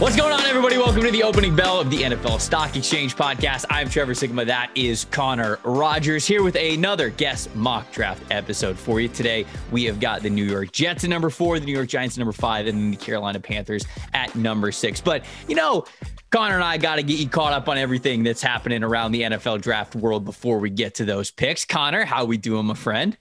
What's going on, everybody? Welcome to the opening bell of the NFL Stock Exchange podcast. I'm Trevor Sikkema. That is Connor Rogers here with another guest mock draft episode for you. Today, we have got the New York Jets at number 4, the New York Giants at number 5, and then the Carolina Panthers at number 6. But, you know, Connor and I got to get you caught up on everything that's happening around the NFL draft world before we get to those picks. Connor, how we doing, my friend?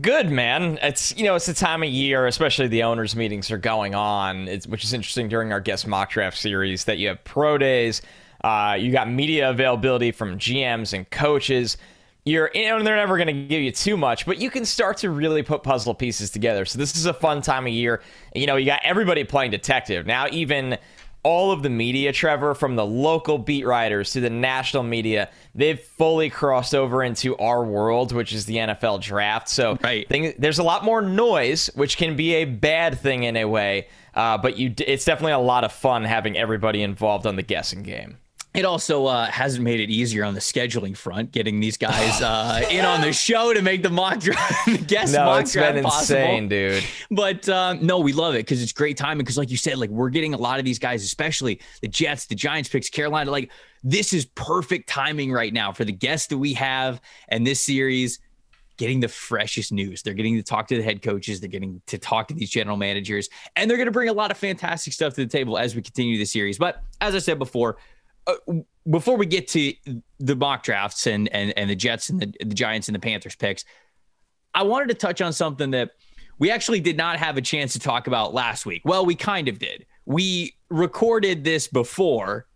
Good, man. It's the time of year, especially the owners' meetings are going on, which is interesting during our guest mock draft series, that you have pro days, you got media availability from GMs and coaches. They're never going to give you too much, but you can start to really put puzzle pieces together. So this is a fun time of year. You got everybody playing detective. Now even all of the media, Trevor, from the local beat writers to the national media, they've fully crossed over into our world, which is the NFL draft. So there's a lot more noise, which can be a bad thing in a way. But it's definitely a lot of fun having everybody involved on the guessing game. It also hasn't made it easier on the scheduling front, getting these guys in on the show to make the mock draft, the guest mock draft possible. It's been insane, dude. But no, we love it because it's great timing. Because like you said, like we're getting a lot of these guys, especially the Jets, the Giants picks, Carolina. Like this is perfect timing right now for the guests that we have and this series. Getting the freshest news. They're getting to talk to the head coaches. They're getting to talk to these general managers, and they're going to bring a lot of fantastic stuff to the table as we continue the series. But as I said before we get to the mock drafts and the Jets and the Giants and the Panthers picks, I wanted to touch on something that we actually did not have a chance to talk about last week. Well, we kind of did. We recorded this before,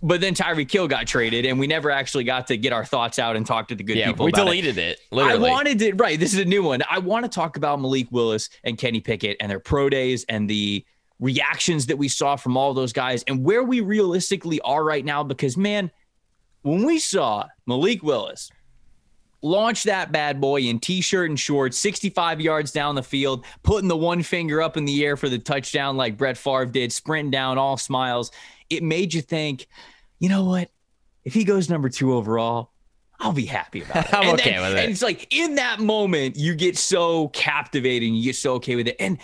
but then Tyreek Hill got traded, and we never actually got to get our thoughts out and talk to the good people about it. We deleted it, literally. I wanted to, right, this is a new one. I want to talk about Malik Willis and Kenny Pickett and their pro days and the reactions that we saw from all those guys and where we realistically are right now. Because, man, when we saw Malik Willis launch that bad boy in T-shirt and shorts, 65 yards down the field, putting the one finger up in the air for the touchdown like Brett Favre did, sprinting down all smiles, it made you think, you know what? If he goes number 2 overall, I'll be happy about it. I'm okay with it. And it's like in that moment, you get so captivating, you get so okay with it. And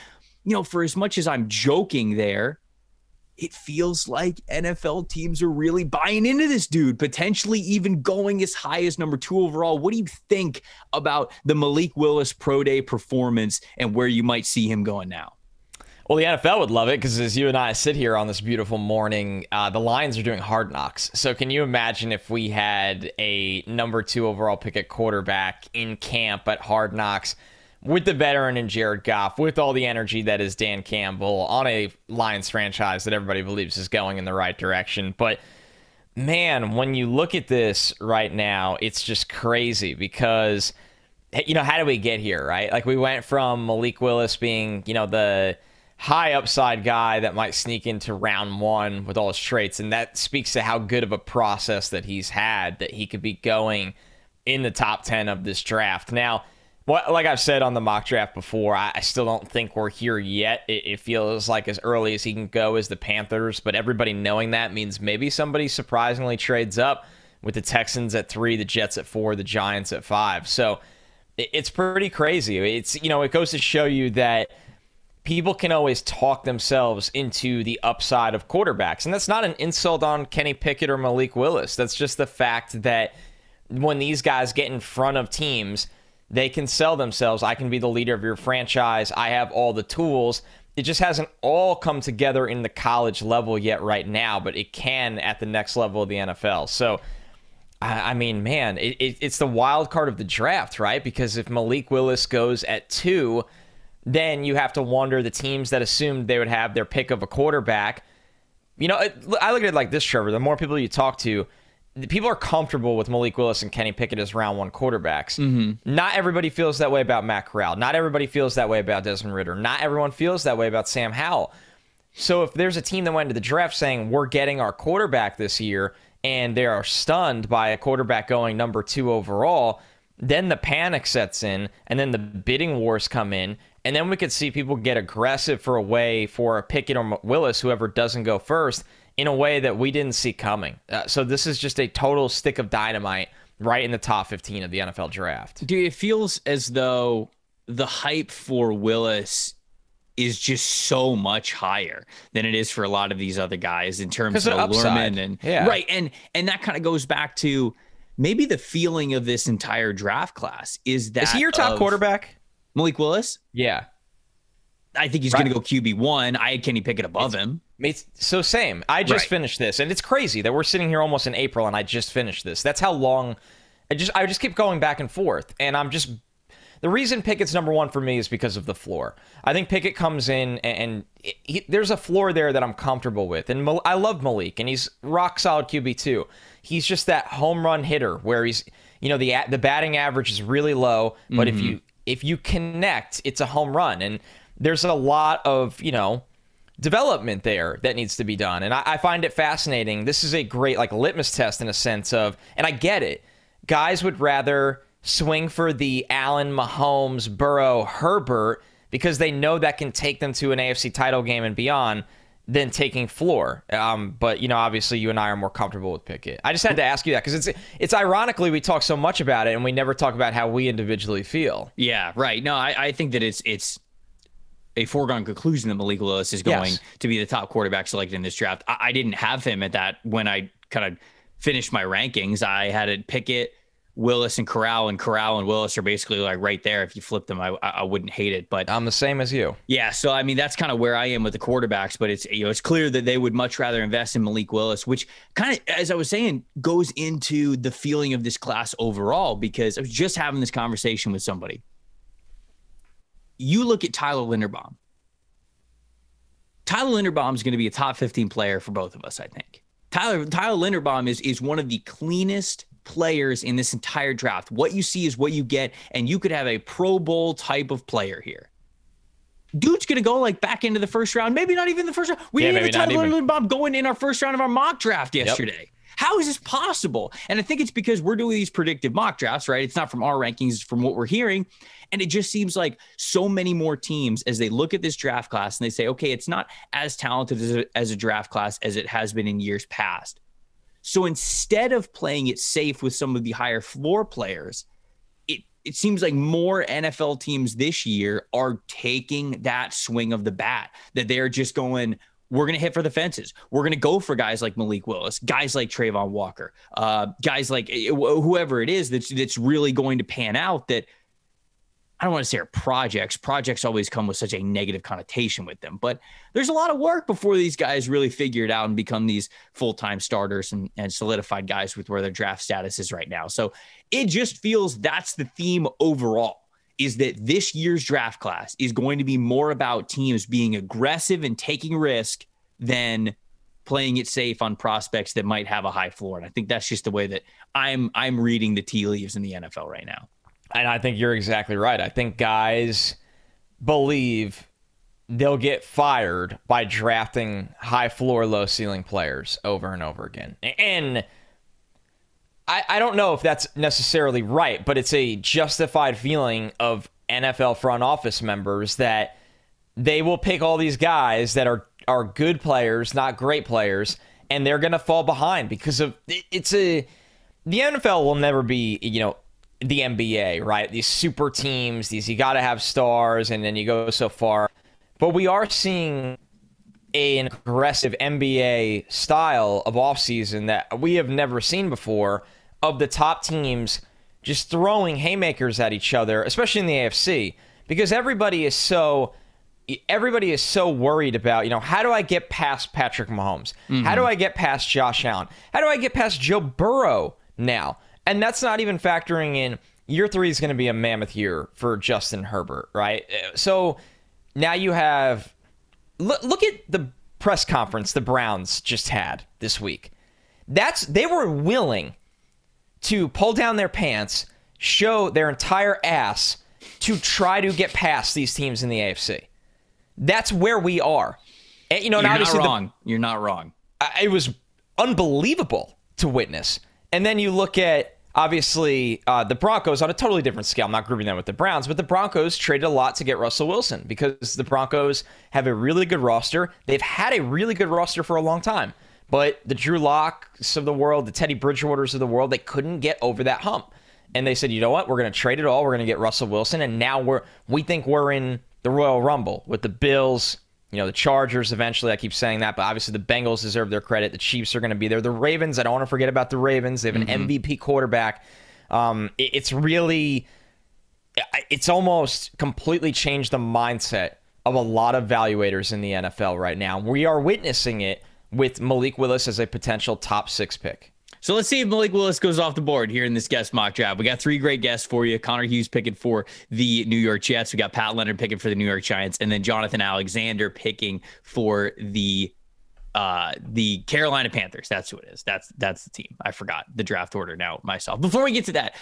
for as much as I'm joking there, it feels like NFL teams are really buying into this dude, potentially even going as high as number 2 overall. What do you think about the Malik Willis Pro Day performance and where you might see him going now? Well, the NFL would love it because as you and I sit here on this beautiful morning, the Lions are doing Hard Knocks. So can you imagine if we had a number 2 overall pick at quarterback in camp at Hard Knocks with the veteran and Jared Goff, with all the energy that is Dan Campbell on a Lions franchise that everybody believes is going in the right direction. But man, when you look at this right now, it's just crazy because, how do we get here, right? Like we went from Malik Willis being, the high upside guy that might sneak into round 1 with all his traits. And that speaks to how good of a process that he's had, that he could be going in the top 10 of this draft. Now, like I've said on the mock draft before, I still don't think we're here yet. It feels like as early as he can go is the Panthers, but everybody knowing that means maybe somebody surprisingly trades up with the Texans at 3, the Jets at 4, the Giants at 5. So it's pretty crazy. It goes to show you that people can always talk themselves into the upside of quarterbacks, and that's not an insult on Kenny Pickett or Malik Willis. That's just the fact that when these guys get in front of teams, they can sell themselves. I can be the leader of your franchise. I have all the tools. It just hasn't all come together in the college level yet right now, but it can at the next level of the NFL. So, I mean, man, it's the wild card of the draft, right? Because if Malik Willis goes at 2, then you have to wonder the teams that assumed they would have their pick of a quarterback. I look at it like this, Trevor. The more people you talk to, people are comfortable with Malik Willis and Kenny Pickett as round 1 quarterbacks. Mm-hmm. Not everybody feels that way about Matt Corral. Not everybody feels that way about Desmond Ridder. Not everyone feels that way about Sam Howell. So if there's a team that went into the draft saying we're getting our quarterback this year and they are stunned by a quarterback going number 2 overall, then the panic sets in and then the bidding wars come in. And then we could see people get aggressive for a Pickett or Willis, whoever doesn't go first, in a way that we didn't see coming. So this is just a total stick of dynamite right in the top 15 of the NFL draft. Dude, it feels as though the hype for Willis is just so much higher than it is for a lot of these other guys in terms of upside. allurement Yeah. right. And that kind of goes back to maybe the feeling of this entire draft class is that. Is he your top quarterback? Malik Willis? Yeah. I think he's going to go QB1. I had Kenny Pickett above him. So same. I just finished this, and it's crazy that we're sitting here almost in April, and I just finished this. That's how long. I just keep going back and forth, and the reason Pickett's number one for me is because of the floor. I think Pickett comes in, and there's a floor there that I'm comfortable with, and I love Malik, and he's rock solid QB2. He's just that home run hitter where he's, the batting average is really low, but if you connect, it's a home run, and there's a lot of development there that needs to be done, and I find it fascinating. This is a great litmus test in a sense of, and I get it. Guys would rather swing for the Allen, Mahomes, Burrow, Herbert because they know that can take them to an AFC title game and beyond than taking floor. But obviously you and I are more comfortable with Pickett. I just had to ask you that because it's ironically we talk so much about it and we never talk about how we individually feel. Yeah, right. No, I think that it's a foregone conclusion that Malik Lewis is going to be the top quarterback selected in this draft. I didn't have him at that when I kind of finished my rankings. I had it Pickett, Willis, and Corral and Willis are basically right there. If you flip them, I wouldn't hate it. But I'm the same as you. Yeah, so I mean that's kind of where I am with the quarterbacks. But it's clear that they would much rather invest in Malik Willis, which kind of, as I was saying, goes into the feeling of this class overall. Because I was just having this conversation with somebody. You look at Tyler Linderbaum. Tyler Linderbaum is going to be a top 15 player for both of us, I think. Tyler Linderbaum is one of the cleanest players in this entire draft. What you see is what you get, and you could have a Pro Bowl type of player here. Dude's going to go back into the first round, maybe not even the first round. We didn't even have Tyler Linderbaum going in our first round of our mock draft yesterday. Yep. How is this possible? And I think it's because we're doing these predictive mock drafts, right? It's not from our rankings, it's from what we're hearing. And it just seems like so many more teams, as they look at this draft class and they say, okay, it's not as talented as a draft class as it has been in years past. So instead of playing it safe with some of the higher floor players, it seems like more NFL teams this year are taking that swing of the bat, that they're just going, we're going to hit for the fences. We're going to go for guys like Malik Willis, guys like Trayvon Walker, guys like whoever it is that's really going to pan out. That I don't want to say are projects. Projects always come with such a negative connotation with them, but there's a lot of work before these guys really figure it out and become these full-time starters and solidified guys with where their draft status is right now. So it just feels that's the theme overall, is that this year's draft class is going to be more about teams being aggressive and taking risk than playing it safe on prospects that might have a high floor. And I think that's just the way that I'm reading the tea leaves in the NFL right now. And I think you're exactly right. I think guys believe they'll get fired by drafting high floor, low ceiling players over and over again. And I don't know if that's necessarily right, but it's a justified feeling of NFL front office members that they will pick all these guys that are good players, not great players, and they're going to fall behind because of the NFL will never be, the NBA, right? These super teams, you got to have stars, and then you go so far. But we are seeing an aggressive NBA style of offseason that we have never seen before, of the top teams just throwing haymakers at each other, especially in the AFC, because everybody is so worried about, how do I get past Patrick Mahomes? Mm-hmm. How do I get past Josh Allen? How do I get past Joe Burrow now? And that's not even factoring in year 3 is going to be a mammoth year for Justin Herbert, right? So now you have look at the press conference the Browns just had this week. They were willing to pull down their pants, show their entire ass to try to get past these teams in the AFC. That's where we are. And, You're not wrong. You're not wrong. It was unbelievable to witness. And then you look at, obviously, the Broncos on a totally different scale. I'm not grouping them with the Browns, but the Broncos traded a lot to get Russell Wilson because the Broncos have a really good roster. They've had a really good roster for a long time. But the Drew Locks of the world, the Teddy Bridgewaters of the world, they couldn't get over that hump. And they said, you know what? We're going to trade it all. We're going to get Russell Wilson. And now we think we're in the Royal Rumble with the Bills, the Chargers eventually. I keep saying that, but obviously the Bengals deserve their credit. The Chiefs are going to be there. The Ravens, I don't want to forget about the Ravens. They have an MVP quarterback. It's almost completely changed the mindset of a lot of evaluators in the NFL right now. We are witnessing it with Malik Willis as a potential top 6 pick. So let's see if Malik Willis goes off the board here in this guest mock draft. We got 3 great guests for you. Connor Hughes picking for the New York Jets. We got Pat Leonard picking for the New York Giants, and then Jonathan Alexander picking for the Carolina Panthers. That's who it is. That's the team. I forgot the draft order now myself. Before we get to that,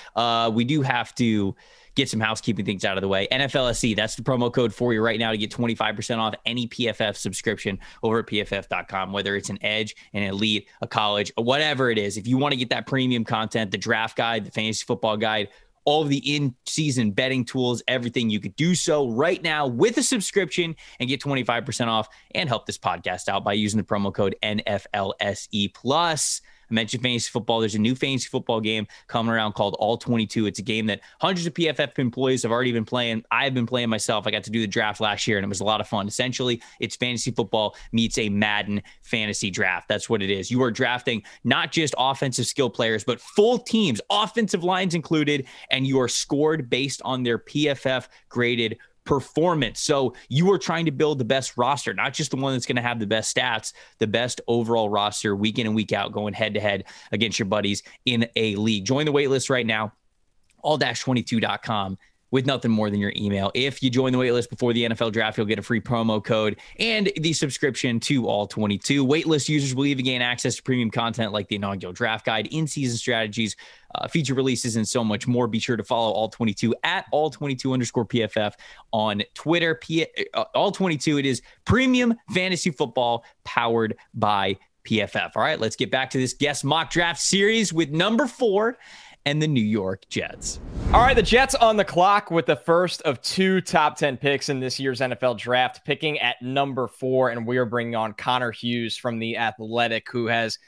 we do have to get some housekeeping things out of the way. NFLSC, that's the promo code for you right now to get 25% off any PFF subscription over at PFF.com, whether it's an edge, an elite, a college, whatever it is. If you want to get that premium content, the draft guide, the fantasy football guide, all of the in-season betting tools, everything, you could do so right now with a subscription and get 25% off and help this podcast out by using the promo code NFLSE+. I mentioned fantasy football. There's a new fantasy football game coming around called All 22. It's a game that hundreds of PFF employees have already been playing. I've been playing myself. I got to do the draft last year, and it was a lot of fun. Essentially, it's fantasy football meets a Madden fantasy draft. That's what it is. You are drafting not just offensive skill players, but full teams, offensive lines included, and you are scored based on their PFF graded performance. So you are trying to build the best roster, not just the one that's going to have the best stats, the best overall roster week in and week out, going head to head against your buddies in a league. Join the waitlist right now, all-22.com, with nothing more than your email. If you join the waitlist before the NFL draft, you'll get a free promo code and the subscription to All 22. Waitlist users will even gain access to premium content like the inaugural draft guide, in-season strategies, feature releases, and so much more. Be sure to follow All 22 at All22_PFF on Twitter. All 22, it is premium fantasy football powered by PFF. All right, let's get back to this guest mock draft series with number 4 and the New York Jets. All right, the Jets on the clock with the first of 2 top 10 picks in this year's NFL draft, picking at number 4, and we are bringing on Connor Hughes from The Athletic, who has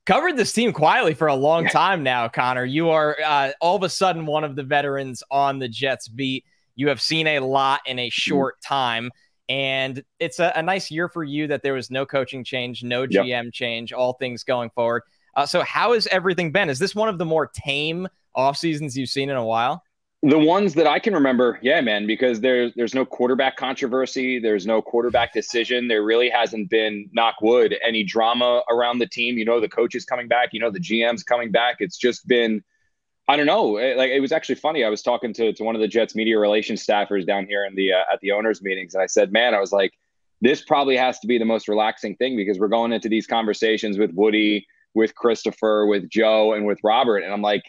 covered this team quietly for a long time now. Connor, you are all of a sudden one of the veterans on the Jets beat. You have seen a lot in a short time, and it's a nice year for you that there was no coaching change, no GM change, all things going forward. So how has everything been? Is this one of the more tame off seasons you've seen in a while? The ones that I can remember, yeah, man, because there's no quarterback controversy. There's no quarterback decision. There really hasn't been, knock wood, any drama around the team. The coach is coming back. The GM's coming back. It's just been, I don't know. It was actually funny. I was talking to one of the Jets media relations staffers down here at the owners meetings. And I said, man, I was like, this probably has to be the most relaxing thing because we're going into these conversations with Woody, with Christopher, with Joe, and with Robert. And I'm like,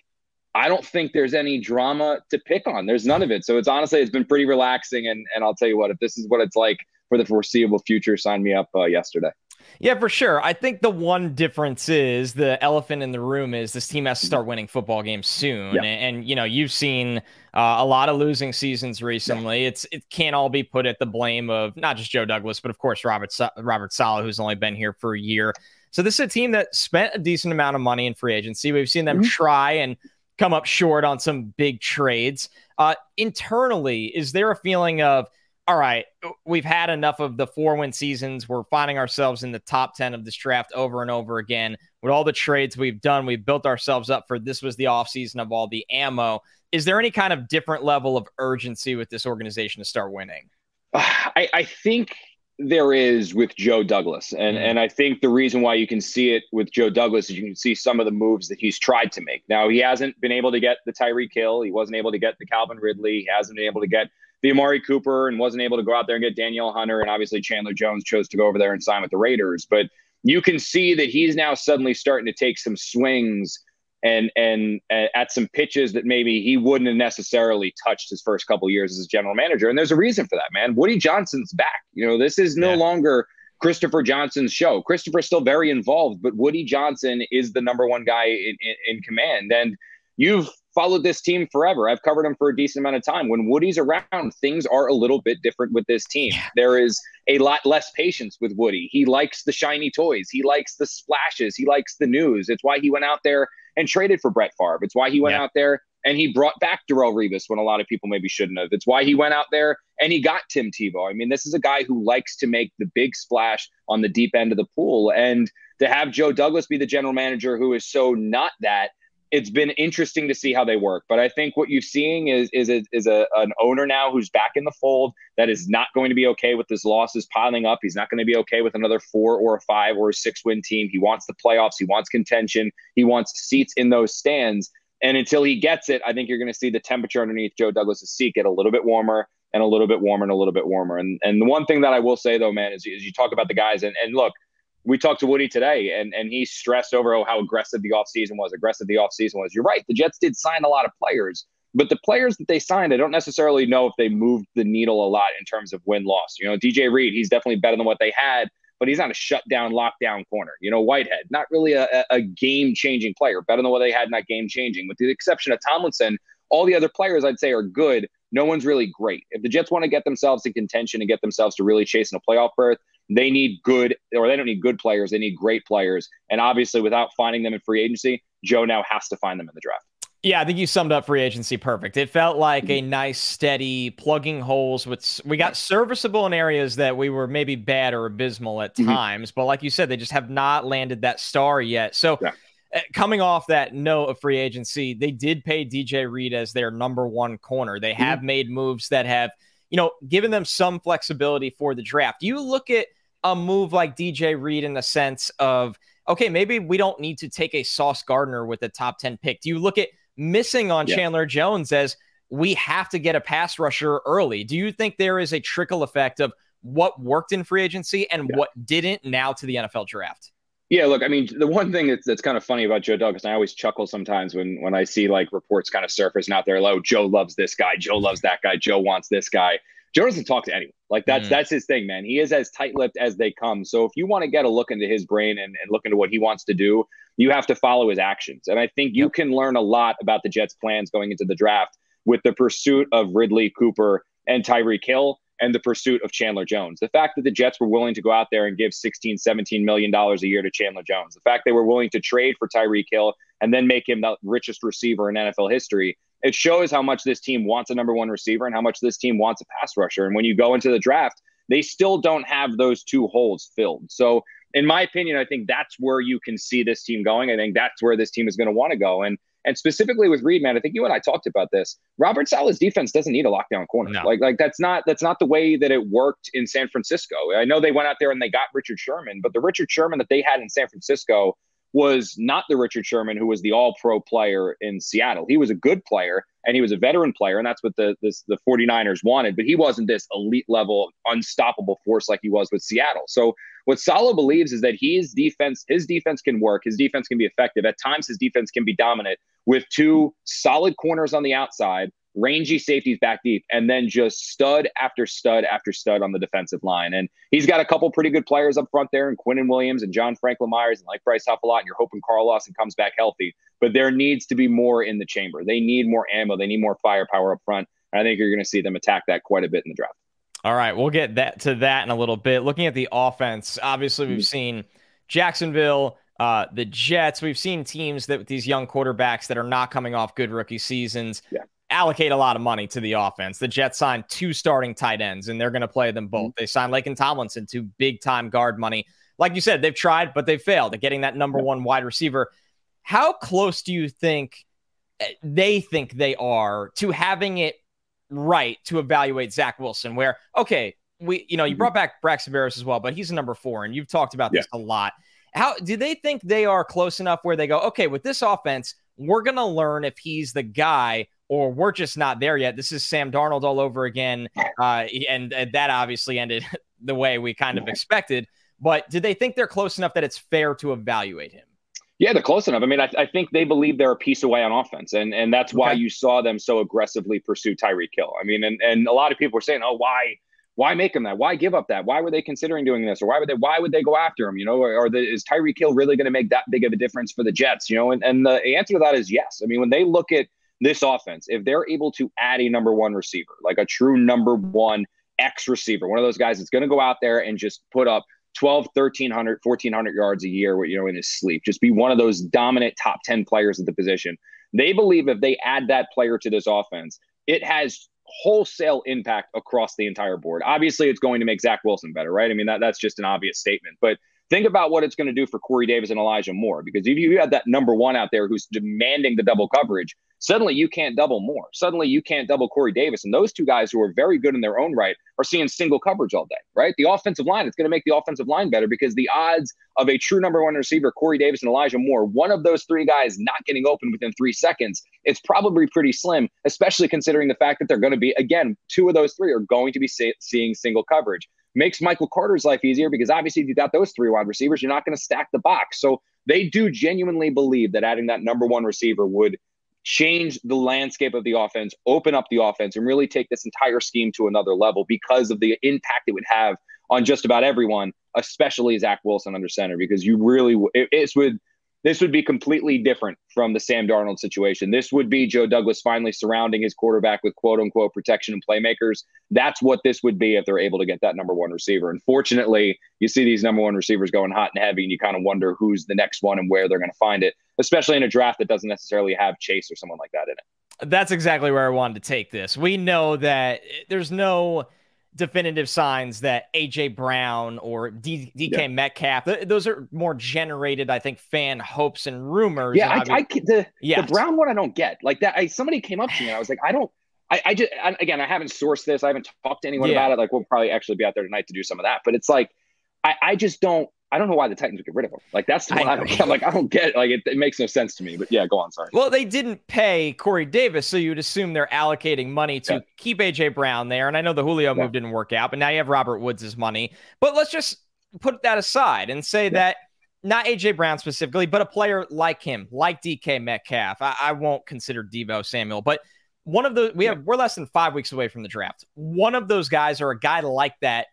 I don't think there's any drama to pick on. There's none of it. So it's been pretty relaxing. And I'll tell you what, if this is what it's like for the foreseeable future, sign me up yesterday. Yeah, for sure. I think the one difference is the elephant in the room is this team has to start winning football games soon. Yeah. And you've seen a lot of losing seasons recently. Yeah. It can't all be put at the blame of not just Joe Douglas, but of course, Robert Saleh, who's only been here for a year. So this is a team that spent a decent amount of money in free agency. We've seen them try and come up short on some big trades. Internally, is there a feeling of, all right, we've had enough of the 4-win seasons. We're finding ourselves in the top 10 of this draft over and over again. With all the trades we've done, we've built ourselves up for this was the offseason of all the ammo. Is there any kind of different level of urgency with this organization to start winning? I think there is with Joe Douglas. And I think the reason why you can see it with Joe Douglas is you can see some of the moves that he's tried to make. Now, he hasn't been able to get the Tyreek Hill. He wasn't able to get the Calvin Ridley. He hasn't been able to get the Amari Cooper and wasn't able to go out there and get Danielle Hunter. And obviously Chandler Jones chose to go over there and sign with the Raiders. But you can see that he's now suddenly starting to take some swings and at some pitches that maybe he wouldn't have necessarily touched his first couple of years as a general manager. And there's a reason for that, man. Woody Johnson's back. This is no longer Christopher Johnson's show. Christopher's still very involved, but Woody Johnson is the number one guy in command. And you've followed this team forever. I've covered him for a decent amount of time. When Woody's around, things are a little bit different with this team. There is a lot less patience with Woody. He likes the shiny toys. He likes the splashes. He likes the news. It's why he went out there and traded for Brett Favre. It's why he went out there And he brought back Darrelle Revis when a lot of people maybe shouldn't have. It's why he went out there and he got Tim Tebow. I mean, this is a guy who likes to make the big splash on the deep end of the pool. And to have Joe Douglas be the general manager who is so not that, it's been interesting to see how they work. But I think what you're seeing is an owner now who's back in the fold that is not going to be okay with his losses piling up. He's not going to be okay with another 4 or a 5 or a 6-win team. He wants the playoffs. He wants contention. He wants seats in those stands. And until he gets it, I think you're going to see the temperature underneath Joe Douglas's seat get a little bit warmer and a little bit warmer and a little bit warmer. And the one thing that I will say, though, man, is you talk about the guys and look, we talked to Woody today, and he stressed over how aggressive the offseason was. You're right. The Jets did sign a lot of players, but the players that they signed, I don't necessarily know if they moved the needle a lot in terms of win-loss. You know, DJ Reed, he's definitely better than what they had, but he's not a shutdown, lockdown corner. You know, Whitehead, not really a game-changing player, better than what they had, not game-changing. With the exception of Tomlinson, all the other players I'd say are good. No one's really great. If the Jets want to get themselves in contention and get themselves to really chasing a playoff berth, they need good, or they don't need good players. They need great players. And obviously, without finding them in free agency, Joe now has to find them in the draft. Yeah, I think you summed up free agency perfect. It felt like a nice, steady plugging holes. We got serviceable in areas that we were maybe bad or abysmal at times. But like you said, they just have not landed that star yet. So coming off that note of free agency, they did pay DJ Reed as their number 1 corner. They have made moves that have, given them some flexibility for the draft. Do you look at a move like DJ Reed in the sense of, okay, maybe we don't need to take a Sauce Gardner with a top 10 pick? Do you look at missing on Chandler Jones as we have to get a pass rusher early? Do you think there is a trickle effect of what worked in free agency and what didn't now to the NFL draft? Yeah, look, I mean, the one thing that's kind of funny about Joe Douglas, and I always chuckle sometimes when I see like reports kind of surfacing out there, like, oh, Joe loves this guy, Joe loves that guy, Joe wants this guy. Joe doesn't talk to anyone. Like that's his thing, man. He is as tight-lipped as they come. So if you want to get a look into his brain and look into what he wants to do, you have to follow his actions. And I think you can learn a lot about the Jets' plans going into the draft with the pursuit of Ridley, Cooper, and Tyreek Hill, and the pursuit of Chandler Jones. The fact that the Jets were willing to go out there and give $16, $17 million a year to Chandler Jones. The fact they were willing to trade for Tyreek Hill and then make him the richest receiver in NFL history. It shows how much this team wants a number 1 receiver and how much this team wants a pass rusher. And when you go into the draft, they still don't have those 2 holes filled. So in my opinion, I think that's where you can see this team going. I think that's where this team is going to want to go. And specifically with Reed, man, I think you and I talked about this. Robert Saleh's defense doesn't need a lockdown corner. No. Like that's not the way that it worked in San Francisco. I know they went out there and they got Richard Sherman, but the Richard Sherman that they had in San Francisco was not the Richard Sherman who was the all-pro player in Seattle. He was a good player and he was a veteran player, and that's what the 49ers wanted, but he wasn't this elite level unstoppable force like he was with Seattle. So what Saleh believes is that his defense can work, his defense can be effective. At times his defense can be dominant with 2 solid corners on the outside, rangy safeties back deep, and then just stud after stud after stud on the defensive line. And he's got a couple pretty good players up front there, and Quinnen Williams and John Franklin Myers, and like Bryce Huff a lot, and you're hoping Carl Lawson comes back healthy. But there needs to be more in the chamber. They need more ammo. They need more firepower up front. And I think you're going to see them attack that quite a bit in the draft. All right, we'll get to that in a little bit. Looking at the offense, obviously we've seen Jacksonville, the Jets. We've seen teams that with these young quarterbacks that are not coming off good rookie seasons allocate a lot of money to the offense. The Jets signed 2 starting tight ends, and they're going to play them both. They signed Laken Tomlinson to big-time guard money. Like you said, they've tried, but they've failed at getting that number 1 wide receiver. How close do you think they are to having it right to evaluate Zach Wilson, where, okay, you brought back Braxton Berrios as well, but he's a number 4, and you've talked about this a lot. How do they think they are close enough where they go, okay, with this offense, we're going to learn if he's the guy, or we're just not there yet? This is Sam Darnold all over again. And that obviously ended the way we kind of expected. But do they think they're close enough that it's fair to evaluate him? Yeah, they're close enough. I mean, I think they believe they're a piece away on offense. And that's why you saw them so aggressively pursue Tyreek Hill. I mean, and a lot of people were saying, oh, why make him that? Why give up that? Why were they considering doing this? Or why would they go after him? Is Tyreek Hill really going to make that big of a difference for the Jets? And the answer to that is yes. I mean, when they look at this offense, if they're able to add a number 1 receiver, like a true number 1 X receiver, one of those guys that's going to go out there and just put up 12, 1,300, 1,400 yards a year, in his sleep, just be one of those dominant top 10 players at the position, They believe if they add that player to this offense, it has wholesale impact across the entire board. Obviously, it's going to make Zach Wilson better, right? I mean, that's just an obvious statement. But think about what it's going to do for Corey Davis and Elijah Moore, because if you had that number one out there who's demanding the double coverage, suddenly you can't double Moore. Suddenly you can't double Corey Davis. And those two guys who are very good in their own right are seeing single coverage all day, right? The offensive line, it's going to make the offensive line better because the odds of a true number one receiver, Corey Davis and Elijah Moore, one of those three guys not getting open within 3 seconds, it's probably pretty slim, especially considering the fact that they're going to be, again, two of those three are going to be seeing single coverage. Makes Michael Carter's life easier because obviously if you've got those three wide receivers, you're not going to stack the box. So they do genuinely believe that adding that number one receiver would change the landscape of the offense, open up the offense, and really take this entire scheme to another level because of the impact it would have on just about everyone, especially Zach Wilson under center, because you really this would be completely different from the Sam Darnold situation. This would be Joe Douglas finally surrounding his quarterback with quote unquote protection and playmakers. That's what this would be if they're able to get that number one receiver. Unfortunately, you see these number one receivers going hot and heavy, and you kind of wonder who's the next one and where they're going to find it, especially in a draft that doesn't necessarily have Chase or someone like that in it. That's exactly where I wanted to take this. We know that there's no definitive signs that A.J. Brown or DK Metcalf, those are more generated, I think, fan hopes and rumors. Yeah, the Brown one I don't get. Like that, somebody came up to me and I was like, I haven't sourced this. I haven't talked to anyone about it. Like, we'll probably actually be out there tonight to do some of that. But it's like, I don't know why the Titans would get rid of him. Like, that's the one I don't get. Like, it makes no sense to me. But yeah, go on. Sorry. Well, they didn't pay Corey Davis, so you'd assume they're allocating money to keep A.J. Brown there. And I know the Julio move didn't work out, but now you have Robert Woods' money. But let's just put that aside and say that not A.J. Brown specifically, but a player like him, like DK Metcalf. I won't consider Deebo Samuel, but one of the we're less than 5 weeks away from the draft. One of those guys or a guy like that,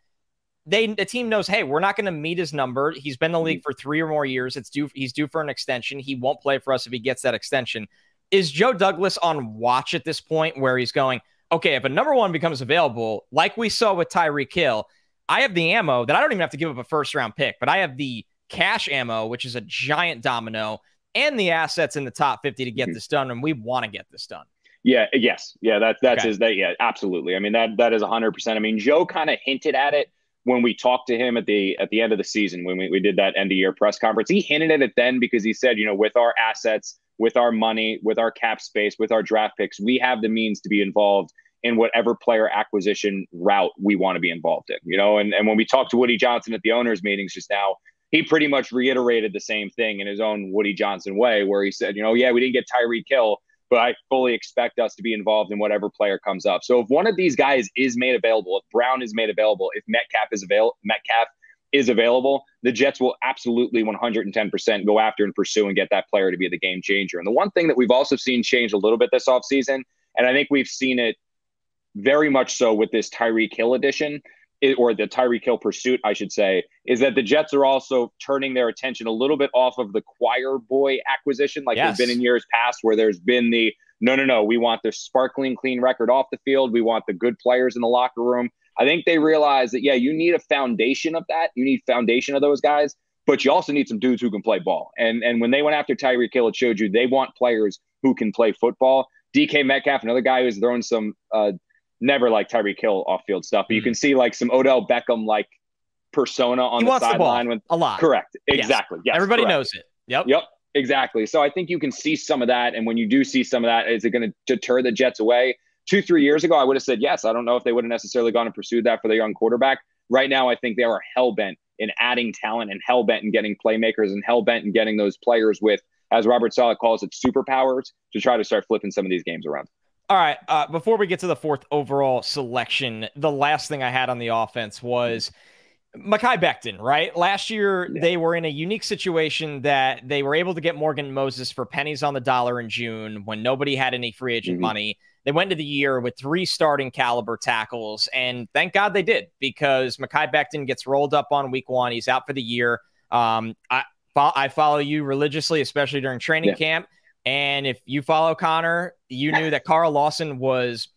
the team knows, hey, we're not going to meet his number. He's been in the league for 3 or more years. He's due for an extension. He won't play for us if he gets that extension. Is Joe Douglas on watch at this point where he's going, okay, if a number one becomes available, like we saw with Tyreek Hill, I have the ammo that I don't even have to give up a first-round pick, but I have the cash ammo, which is a giant domino, and the assets in the top 50 to get this done, and we want to get this done. Yeah, yes. Yeah, that's okay. Yeah, absolutely. I mean, that is 100%. I mean, Joe kind of hinted at it when we talked to him at the end of the season, when we did that end of year press conference. He hinted at it then because he said, with our assets, with our money, with our cap space, with our draft picks, we have the means to be involved in whatever player acquisition route we want to be involved in, and when we talked to Woody Johnson at the owners meetings just now, he pretty much reiterated the same thing in his own Woody Johnson way, where he said, we didn't get Tyreek Hill, but I fully expect us to be involved in whatever player comes up. So if one of these guys is made available, if Brown is made available, if Metcalf is available, the Jets will absolutely 110% go after and pursue and get that player to be the game changer. And the one thing that we've also seen change a little bit this offseason, and I think we've seen it very much so with this Tyreek Hill edition, or the Tyreek Hill pursuit, I should say, is that the Jets are also turning their attention a little bit off of the choir boy acquisition, like there's been in years past, where there's been the, no, we want the sparkling clean record off the field. We want the good players in the locker room. I think they realize that, you need a foundation of that. You need foundation of those guys, but you also need some dudes who can play ball. And when they went after Tyreek Hill, it showed you they want players who can play football. DK Metcalf, another guy who's throwing some never like Tyreek Hill off-field stuff, but you can see like some Odell Beckham-like persona on the sideline. A lot. Correct. Exactly. Yes, everybody knows it. Yep. Exactly. So I think you can see some of that. And when you do see some of that, is it going to deter the Jets away? 2-3 years ago, I would have said yes. I don't know if they would have necessarily gone and pursued that for their young quarterback. Right now, I think they are hell-bent in adding talent and hell-bent in getting playmakers and hell-bent in getting those players with, as Robert Saleh calls it, superpowers, to try to start flipping some of these games around. All right, before we get to the 4th overall selection, the last thing I had on the offense was Mekhi Becton, right? Last year, they were in a unique situation that they were able to get Morgan Moses for pennies on the dollar in June when nobody had any free agent money. They went into the year with 3 starting caliber tackles, and thank God they did, because Mekhi Becton gets rolled up on week 1. He's out for the year. I follow you religiously, especially during training camp. And if you follow Connor, you knew that Carl Lawson was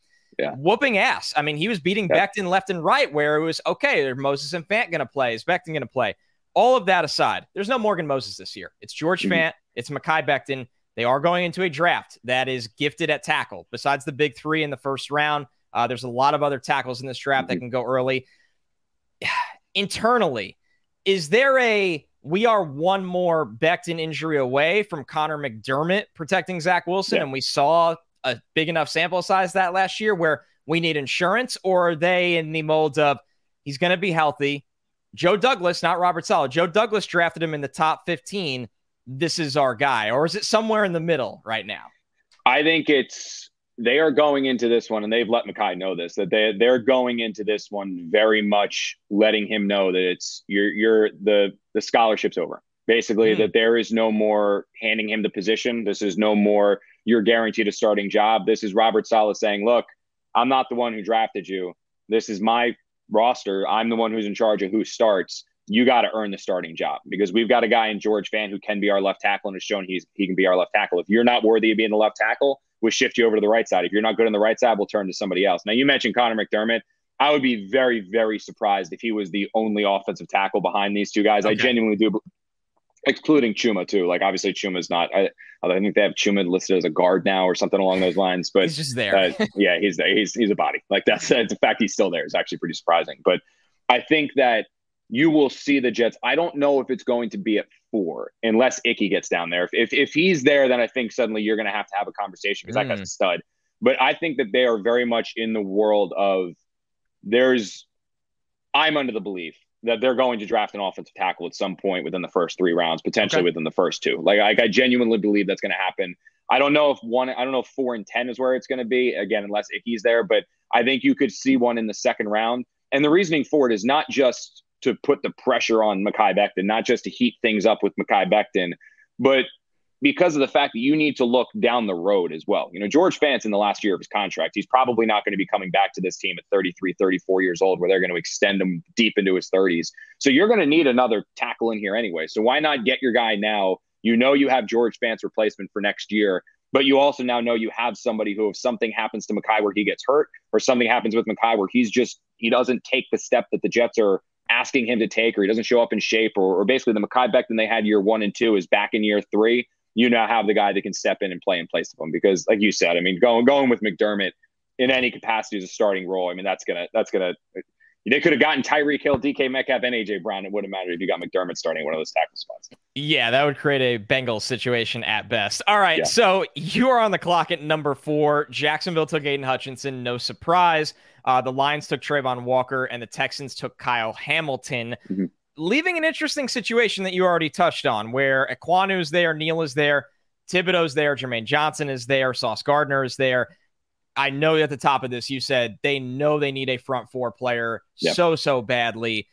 whooping ass. I mean, he was beating Becton left and right, where it was, okay, are Moses and Fant going to play? Is Becton going to play? All of that aside, there's no Morgan Moses this year. It's George Fant. It's Mekhi Becton. they are going into a draft that is gifted at tackle. Besides the big three in the first round, there's a lot of other tackles in this draft that can go early. Internally, is there we are one more Becton injury away from Conor McDermott protecting Zach Wilson, and we saw a big enough sample size that last year where we need insurance, or are they in the mold of he's going to be healthy? Joe Douglas, not Robert Saleh. Joe Douglas drafted him in the top 15. This is our guy. Or is it somewhere in the middle right now? I think they are going into this one, and they've let Mekhi know this, that they're going into this one very much letting him know that it's the scholarship's over. Basically, that there is no more handing him the position. This is no more you're guaranteed a starting job. This is Robert Saleh saying, look, I'm not the one who drafted you. This is my roster. I'm the one who's in charge of who starts. You got to earn the starting job, because we've got a guy in George Fant who can be our left tackle and has shown he can be our left tackle. If you're not worthy of being the left tackle, we'll shift you over to the right side. If you're not good on the right side, we'll turn to somebody else. Now, you mentioned Conor McDermott. I would be very, very surprised if he was the only offensive tackle behind these two guys. Okay. I genuinely do, excluding Chuma too. Like, obviously Chuma's not, I think they have Chuma listed as a guard now or something along those lines, but he's just there. Yeah, he's there. He's a body. Like, that's the fact he's still there is actually pretty surprising. But I think that you will see the Jets. I don't know if it's going to be at 4 unless Icky gets down there. If he's there, then I think suddenly you're going to have a conversation, because that guy's a stud. But I think that they are very much in the world of I'm under the belief that they're going to draft an offensive tackle at some point within the first 3 rounds, potentially within the first 2. Like I genuinely believe that's going to happen. I don't know if 4 and 10 is where it's going to be, again, unless Icky's there, but I think you could see one in the second round. And the reasoning for it is not just to put the pressure on Mekhi Becton, not just to heat things up with Mekhi Becton, but because of the fact that you need to look down the road as well. You know, George Fant's in the last year of his contract. He's probably not going to be coming back to this team at 33, 34 years old, where they're going to extend him deep into his 30s. So you're going to need another tackle in here anyway. So why not get your guy now? You know, you have George Fant's replacement for next year, but you also now know you have somebody who, if something happens to Mekhi where he gets hurt, or something happens with Mekhi where he doesn't take the step that the Jets are asking him to take, or he doesn't show up in shape, or basically the Mekhi Becton they had year 1 and 2 is back in year 3. You now have the guy that can step in and play in place of him, because, like you said, I mean, going with McDermott in any capacity as a starting role, I mean, that's gonna. They could have gotten Tyreek Hill, DK Metcalf, and AJ Brown. It wouldn't matter if you got McDermott starting one of those tackle spots. Yeah, that would create a Bengals situation at best. All right, So you are on the clock at number 4. Jacksonville took Aiden Hutchinson, no surprise. The Lions took Trayvon Walker, and the Texans took Kyle Hamilton. Mm-hmm. Leaving an interesting situation that you already touched on, where Ekwonu's there, Neal is there, Thibodeau's there, Jermaine Johnson is there, Sauce Gardner is there. I know at the top of this, you said they know they need a front 4 player so badly.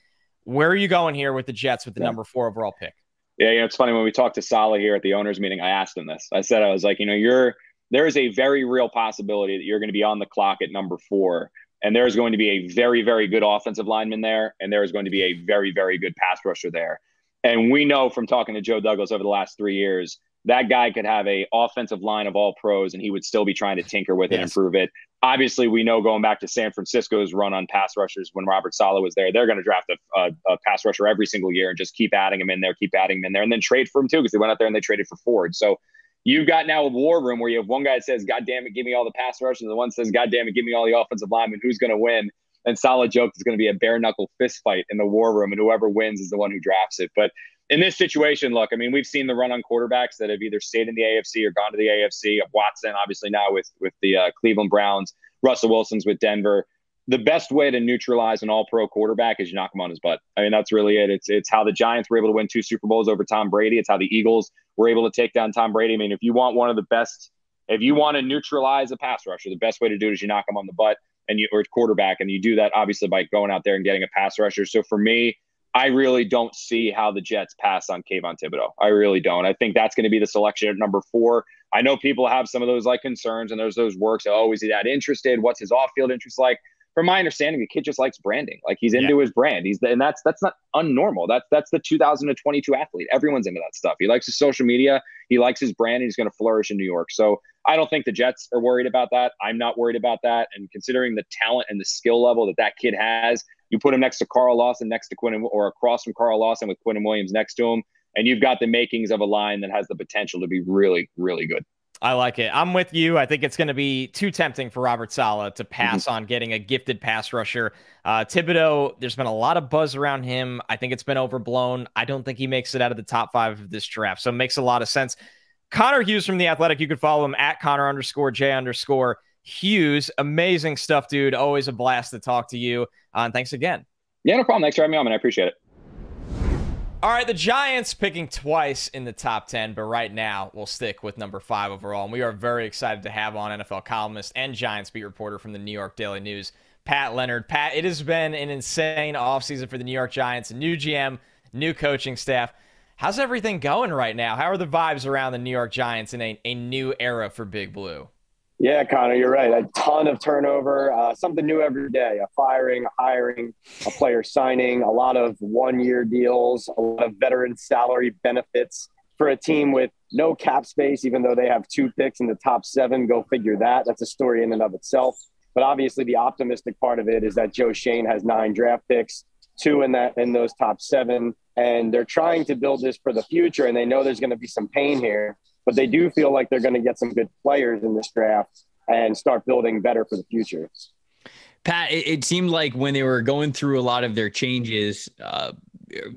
Where are you going here with the Jets with the number 4 overall pick? Yeah, it's funny. When we talked to Saleh here at the owners meeting, I asked him this. I was like, there is a very real possibility that you're going to be on the clock at number 4. And there's going to be a very, very good offensive lineman there. And there is going to be a very, very good pass rusher there. And we know from talking to Joe Douglas over the last 3 years, that guy could have a offensive line of all pros, and he would still be trying to tinker with it and improve it. Obviously, we know, going back to San Francisco's run on pass rushers when Robert Saleh was there, they're going to draft a pass rusher every single year and just keep adding him in there, and then trade for him too, because they went out there and they traded for Ford. So you've got now a war room where you have one guy that says, God damn it, give me all the pass rushers, and the one says, God damn it, give me all the offensive linemen. Who's going to win? And Saleh joked it's going to be a bare knuckle fist fight in the war room, and whoever wins is the one who drafts it. But in this situation, look, I mean, we've seen the run on quarterbacks that have either stayed in the AFC or gone to the AFC. Watson, obviously, now with the Cleveland Browns. Russell Wilson's with Denver. The best way to neutralize an all-pro quarterback is you knock him on his butt. I mean, that's really it. It's how the Giants were able to win 2 Super Bowls over Tom Brady. It's how the Eagles were able to take down Tom Brady. I mean, if you want to neutralize a pass rusher, the best way to do it is you knock him on the butt or quarterback, and you do that obviously by going out there and getting a pass rusher. So for me, I really don't see how the Jets pass on Kayvon Thibodeaux. I really don't. I think that's going to be the selection at number 4. I know people have some of those concerns, and there's those works. Oh, is he that interested? What's his off-field interest like? From my understanding, the kid just likes branding. Like, he's into his brand. And that's not unnormal. That's the 2022 athlete. Everyone's into that stuff. He likes his social media. He likes his brand, and he's going to flourish in New York. So I don't think the Jets are worried about that. I'm not worried about that. And considering the talent and the skill level that kid has, you put him next to Carl Lawson, next to Quinn, or across from Carl Lawson with Quinn and Williams next to him. and you've got the makings of a line that has the potential to be really, really good. I like it. I'm with you. I think it's going to be too tempting for Robert Saleh to pass on getting a gifted pass rusher. Thibodeau, there's been a lot of buzz around him. I think it's been overblown. I don't think he makes it out of the top 5 of this draft. So it makes a lot of sense. Connor Hughes from The Athletic. You can follow him at Connor_J_Hughes. Amazing stuff, dude. Always a blast to talk to you. And thanks again. Yeah, no problem. Thanks for having me on, man. I appreciate it. All right, the Giants picking twice in the top 10, but right now we'll stick with number 5 overall. And we are very excited to have on NFL columnist and Giants beat reporter from the New York Daily News, Pat Leonard. Pat, it has been an insane offseason for the New York Giants. New GM, new coaching staff. How's everything going right now? How are the vibes around the New York Giants in a new era for Big Blue? Yeah, Connor, you're right. A ton of turnover, something new every day, a firing, a hiring, a player signing, a lot of one-year deals, a lot of veteran salary benefits for a team with no cap space, even though they have 2 picks in the top 7. Go figure that. That's a story in and of itself. But obviously the optimistic part of it is that Joe Schoen has 9 draft picks, 2 in those top 7. And they're trying to build this for the future, and they know there's going to be some pain here. But they do feel like they're going to get some good players in this draft and start building better for the future. Pat, it seemed like when they were going through a lot of their changes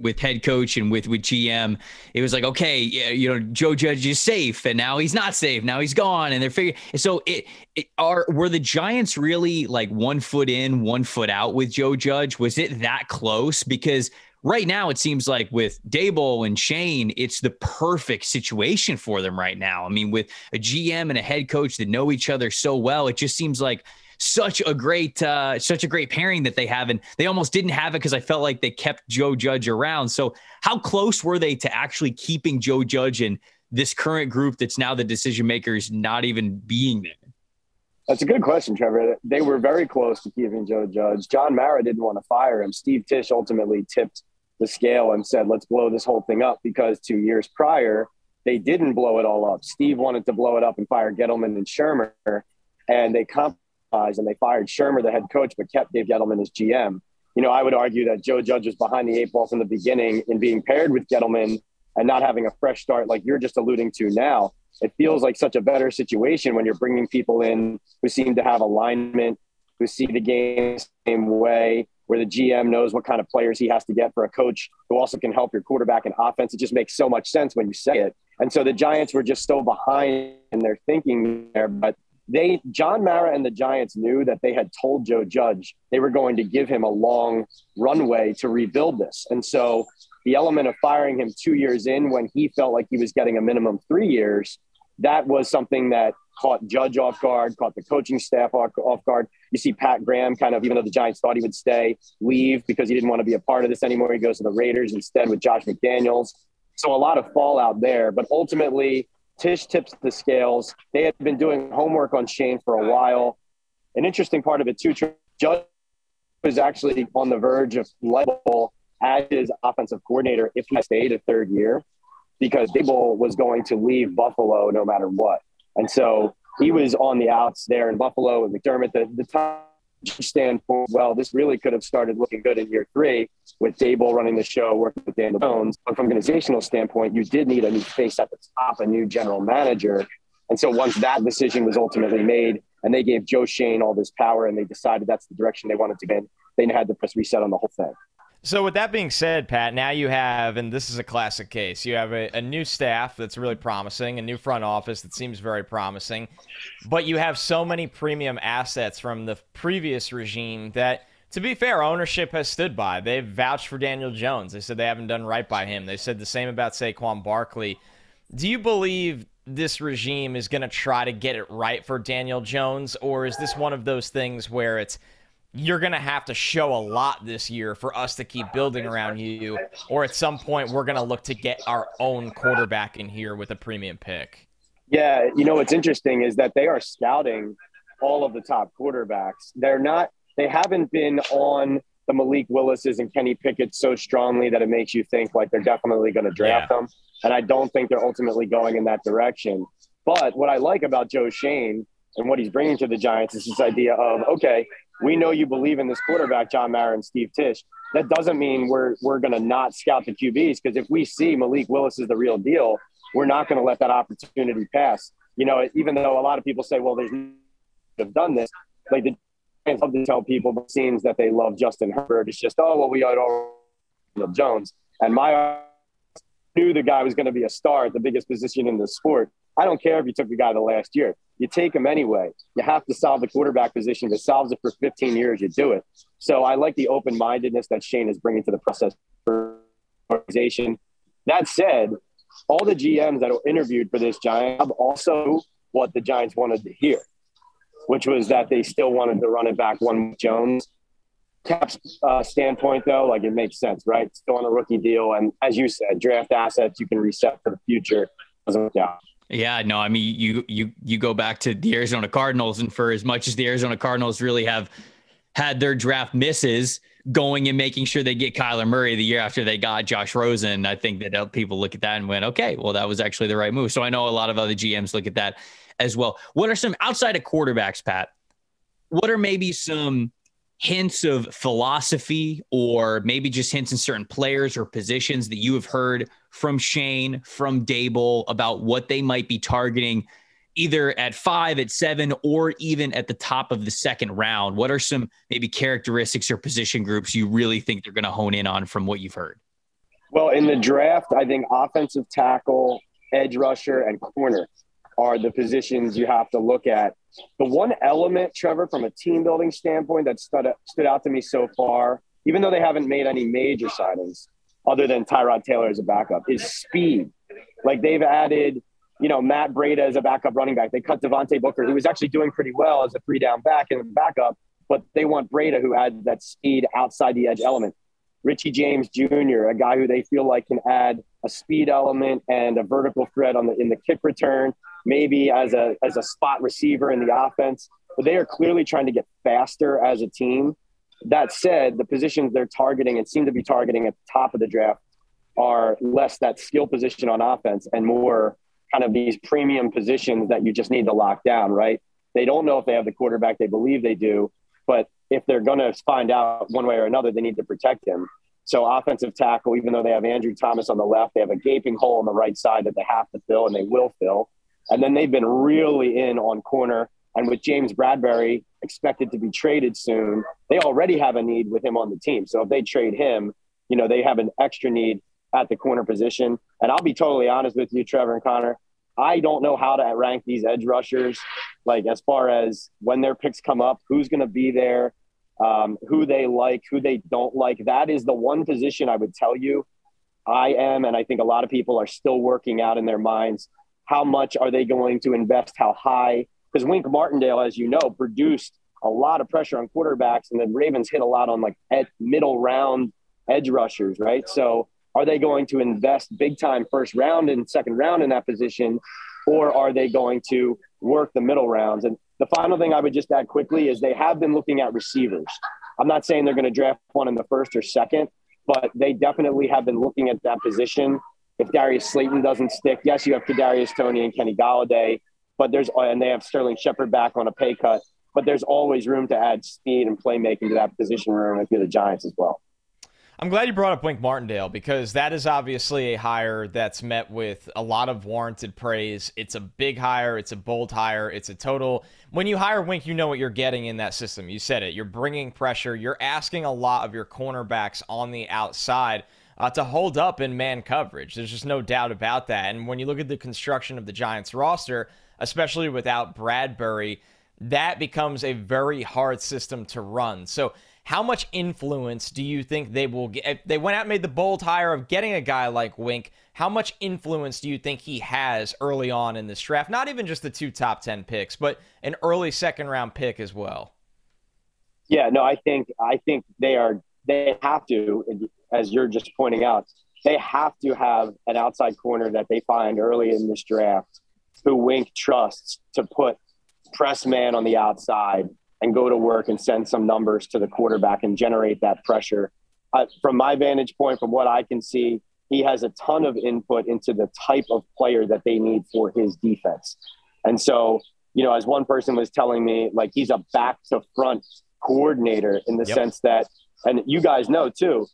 with head coach and with GM, it was like, okay, Joe Judge is safe, and now he's not safe. Now he's gone, and they're figuring. So were the Giants really like 1 foot in, 1 foot out with Joe Judge? Was it that close? Because right now, it seems like with Daboll and Shane, it's the perfect situation for them right now. I mean, with a GM and a head coach that know each other so well, it just seems like such a great pairing that they have. And they almost didn't have it because I felt like they kept Joe Judge around. So how close were they to actually keeping Joe Judge and this current group that's now the decision makers not even being there? That's a good question, Trevor. They were very close to keeping Joe Judge. John Mara didn't want to fire him. Steve Tisch ultimately tipped the scale and said, let's blow this whole thing up, because 2 years prior, they didn't blow it all up. Steve wanted to blow it up and fire Gettleman and Shermer, and they compromised and they fired Shermer, the head coach, but kept Dave Gettleman as GM. I would argue that Joe Judge was behind the 8 ball from the beginning in being paired with Gettleman and not having a fresh start like you're just alluding to now. It feels like such a better situation when you're bringing people in who seem to have alignment, who see the game the same way, where the GM knows what kind of players he has to get for a coach who also can help your quarterback in offense. It just makes so much sense when you say it. And so the Giants were just so behind in their thinking there. But John Mara and the Giants knew that they had told Joe Judge they were going to give him a long runway to rebuild this. And so the element of firing him 2 years in when he felt like he was getting a minimum 3 years, that was something that caught Judge off guard, caught the coaching staff off guard. You see Pat Graham kind of, even though the Giants thought he would stay, leave because he didn't want to be a part of this anymore. He goes to the Raiders instead with Josh McDaniels. So a lot of fallout there. But ultimately, Tisch tips the scales. They had been doing homework on Shane for a while. An interesting part of it, too, Judge was actually on the verge of level as his offensive coordinator if he stayed a 3rd year, because Daboll was going to leave Buffalo no matter what. And so he was on the outs there in Buffalo with McDermott. The time standpoint, well, this really could have started looking good in year 3 with Daboll running the show, working with Daniel Jones. But from an organizational standpoint, you did need a new face at the top, a new general manager. And so once that decision was ultimately made and they gave Joe Schoen all this power and they decided that's the direction they wanted to go, they had to press reset on the whole thing. So with that being said, Pat, now you have, and this is a classic case, you have a new staff that's really promising, a new front office that seems very promising, but you have so many premium assets from the previous regime that, to be fair, ownership has stood by. They've vouched for Daniel Jones. They said they haven't done right by him. They said the same about Saquon Barkley. Do you believe this regime is going to try to get it right for Daniel Jones, or is this one of those things where it's, you're going to have to show a lot this year for us to keep building around you, or at some point we're going to look to get our own quarterback in here with a premium pick? Yeah, what's interesting is that they are scouting all of the top quarterbacks. They haven't been on the Malik Willises and Kenny Pickett so strongly that it makes you think like they're definitely going to draft them. And I don't think they're ultimately going in that direction. But what I like about Joe Schoen, and what he's bringing to the Giants is this idea of, okay, we know you believe in this quarterback, John Mara and Steve Tisch. That doesn't mean we're going to not scout the QBs, because if we see Malik Willis is the real deal, we're not going to let that opportunity pass. You know, even though a lot of people say, well, there's have done this, like the Giants love to tell people it seems that they love Justin Herbert. It's just, oh, well, we all love Jones. And my knew the guy was going to be a star at the biggest position in the sport. I don't care if you took the guy the last year. You take him anyway. You have to solve the quarterback position. If it solves it for 15 years, you do it. So I like the open-mindedness that Shane is bringing to the process for organization. That said, all the GMs that were interviewed for this Giant job also what the Giants wanted to hear, which was that they still wanted to run it back one with Jones. Cap's standpoint, though, like it makes sense, right? Still on a rookie deal. And as you said, draft assets you can reset for the future. Yeah, no, I mean, you go back to the Arizona Cardinals, and for as much as the Arizona Cardinals really have had their draft misses, going and making sure they get Kyler Murray the year after they got Josh Rosen, I think that people look at that and went, okay, well, that was actually the right move. So I know a lot of other GMs look at that as well. What are some, outside of quarterbacks, Pat, what are maybe some hints of philosophy, or maybe just hints in certain players or positions that you have heard from Shane, from Dable, about what they might be targeting either at 5, at 7, or even at the top of the second round? What are some maybe characteristics or position groups you really think they're going to hone in on from what you've heard? Well, in the draft, I think offensive tackle, edge rusher, and corner are the positions you have to look at. The one element, Trevor, from a team building standpoint that stood out to me so far, even though they haven't made any major signings other than Tyrod Taylor as a backup, is speed. Like they've added, Matt Breida as a backup running back. They cut Devontae Booker, who was actually doing pretty well as a 3-down back and backup, but they want Breida, who adds that speed outside the edge element. Richie James Jr., a guy who they feel like can add a speed element and a vertical threat in the kick return, maybe as a spot receiver in the offense. But they are clearly trying to get faster as a team. That said, the positions they're targeting and seem to be targeting at the top of the draft are less that skill position on offense and more kind of these premium positions that you just need to lock down, right? They don't know if they have the quarterback. They believe they do. But if they're going to find out one way or another, they need to protect him. So offensive tackle, even though they have Andrew Thomas on the left, they have a gaping hole on the right side that they have to fill, and they will fill. And then they've been really in on corner. And with James Bradbury expected to be traded soon, they already have a need with him on the team. So if they trade him, they have an extra need at the corner position. And I'll be totally honest with you, Trevor and Connor, I don't know how to rank these edge rushers, like as far as when their picks come up, who's going to be there, who they like, who they don't like. That is the one position I would tell you I am, and I think a lot of people are still working out in their minds, how much are they going to invest, how high? Because Wink Martindale, as you know, produced a lot of pressure on quarterbacks, and the Ravens hit a lot on middle round edge rushers, right? So are they going to invest big time first round and second round in that position, or are they going to work the middle rounds? And the final thing I would just add quickly is they have been looking at receivers. I'm not saying they're going to draft one in the first or second, but they definitely have been looking at that position. If Darius Slayton doesn't stick, yes, you have Kadarius Toney and Kenny Golladay, and they have Sterling Shepard back on a pay cut, but there's always room to add speed and playmaking to that position room if you're the Giants as well. I'm glad you brought up Wink Martindale, because that is obviously a hire that's met with a lot of warranted praise. It's a big hire. It's a bold hire. It's a total. When you hire Wink, you know what you're getting in that system. You said it. You're bringing pressure. You're asking a lot of your cornerbacks on the outside to hold up in man coverage. There's just no doubt about that. And when you look at the construction of the Giants roster, especially without Bradbury, that becomes a very hard system to run. So how much influence do you think they will get? If they went out and made the bold hire of getting a guy like Wink, how much influence do you think he has early on in this draft? Not even just the 2 top 10 picks, but an early second round pick as well. Yeah, no, I think they have to, as you're just pointing out, they have to have an outside corner that they find early in this draft who Wink trusts to put press man on the outside and go to work and send some numbers to the quarterback and generate that pressure. From my vantage point, from what I can see, he has a ton of input into the type of player that they need for his defense. And so, as one person was telling me, like, he's a back to front coordinator in the sense that, and you guys know too,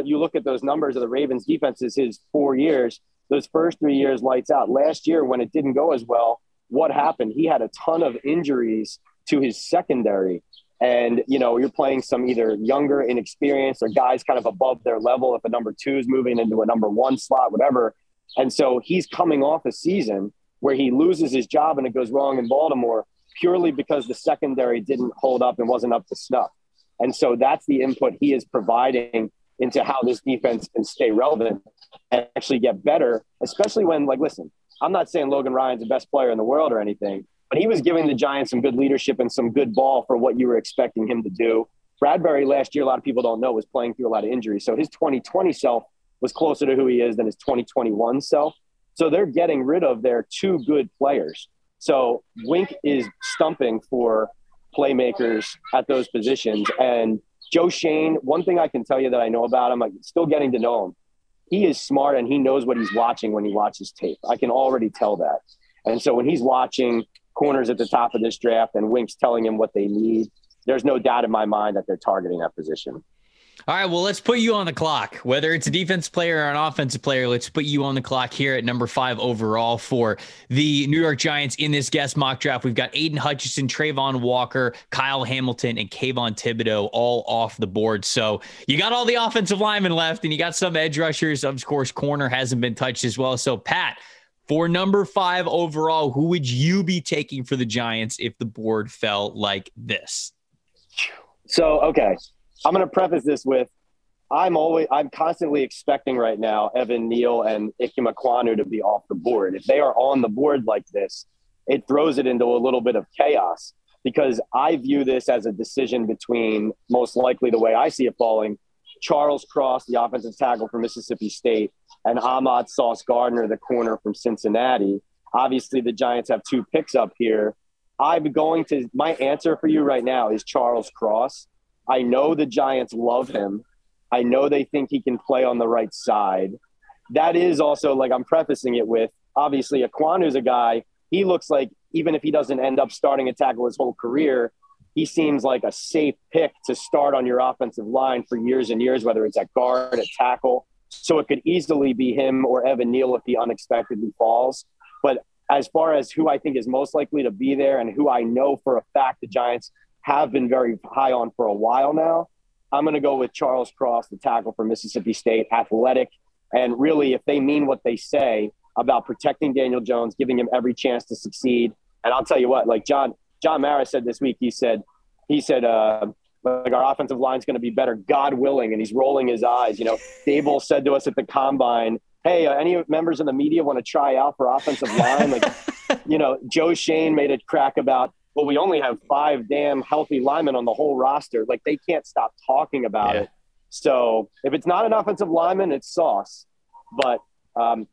you look at those numbers of the Ravens defenses, his 4 years, those first 3 years lights out. Last year, when it didn't go as well, what happened? He had a ton of injuries to his secondary. And, you're playing some either younger, inexperienced, or guys kind of above their level if a number 2 is moving into a number 1 slot, whatever. And so he's coming off a season where he loses his job and it goes wrong in Baltimore purely because the secondary didn't hold up and wasn't up to snuff. And so that's the input he is providing into how this defense can stay relevant and actually get better, especially when, like, listen, I'm not saying Logan Ryan's the best player in the world or anything, but he was giving the Giants some good leadership and some good ball for what you were expecting him to do. Bradbury last year, a lot of people don't know, was playing through a lot of injuries. So his 2020 self was closer to who he is than his 2021 self. So they're getting rid of their 2 good players. So Wink is stumping for playmakers at those positions. And Joe Shane, one thing I can tell you that I know about him, I'm still getting to know him. He is smart and he knows what he's watching when he watches tape. I can already tell that. And so when he's watching corners at the top of this draft and Wink's telling him what they need, there's no doubt in my mind that they're targeting that position. All right, well, let's put you on the clock. Whether it's a defensive player or an offensive player, let's put you on the clock here at number 5 overall for the New York Giants in this guest mock draft. We've got Aiden Hutchinson, Trayvon Walker, Kyle Hamilton, and Kayvon Thibodeau all off the board. So you got all the offensive linemen left, and you got some edge rushers. Of course, corner hasn't been touched as well. So, Pat, for number 5 overall, who would you be taking for the Giants if the board fell like this? So, okay. I'm going to preface this with I'm constantly expecting right now Evan Neal and Ikem Ekwonu to be off the board. If they are on the board like this, it throws it into a little bit of chaos because I view this as a decision between, most likely the way I see it falling, Charles Cross, the offensive tackle from Mississippi State, and Ahmad Sauce Gardner, the corner from Cincinnati. Obviously, the Giants have 2 picks up here. My answer for you right now is Charles Cross. I know the Giants love him. I know they think he can play on the right side. That is also, like, I'm prefacing it with, obviously, Ekwonu's a guy, he looks like, even if he doesn't end up starting a tackle his whole career, he seems like a safe pick to start on your offensive line for years and years, whether it's at guard, at tackle. So it could easily be him or Evan Neal if he unexpectedly falls. But as far as who I think is most likely to be there and who I know for a fact the Giants have been very high on for a while now, I'm going to go with Charles Cross, the tackle from Mississippi State, athletic. And really, if they mean what they say about protecting Daniel Jones, giving him every chance to succeed. And I'll tell you what, like John Mara said this week, he said, like, our offensive line is going to be better, God willing. And he's rolling his eyes. Dable said to us at the combine, hey, any members of the media want to try out for offensive line? Like, Joe Shane made a crack about, well, we only have 5 damn healthy linemen on the whole roster. Like, they can't stop talking about it. So if it's not an offensive lineman, it's Sauce. But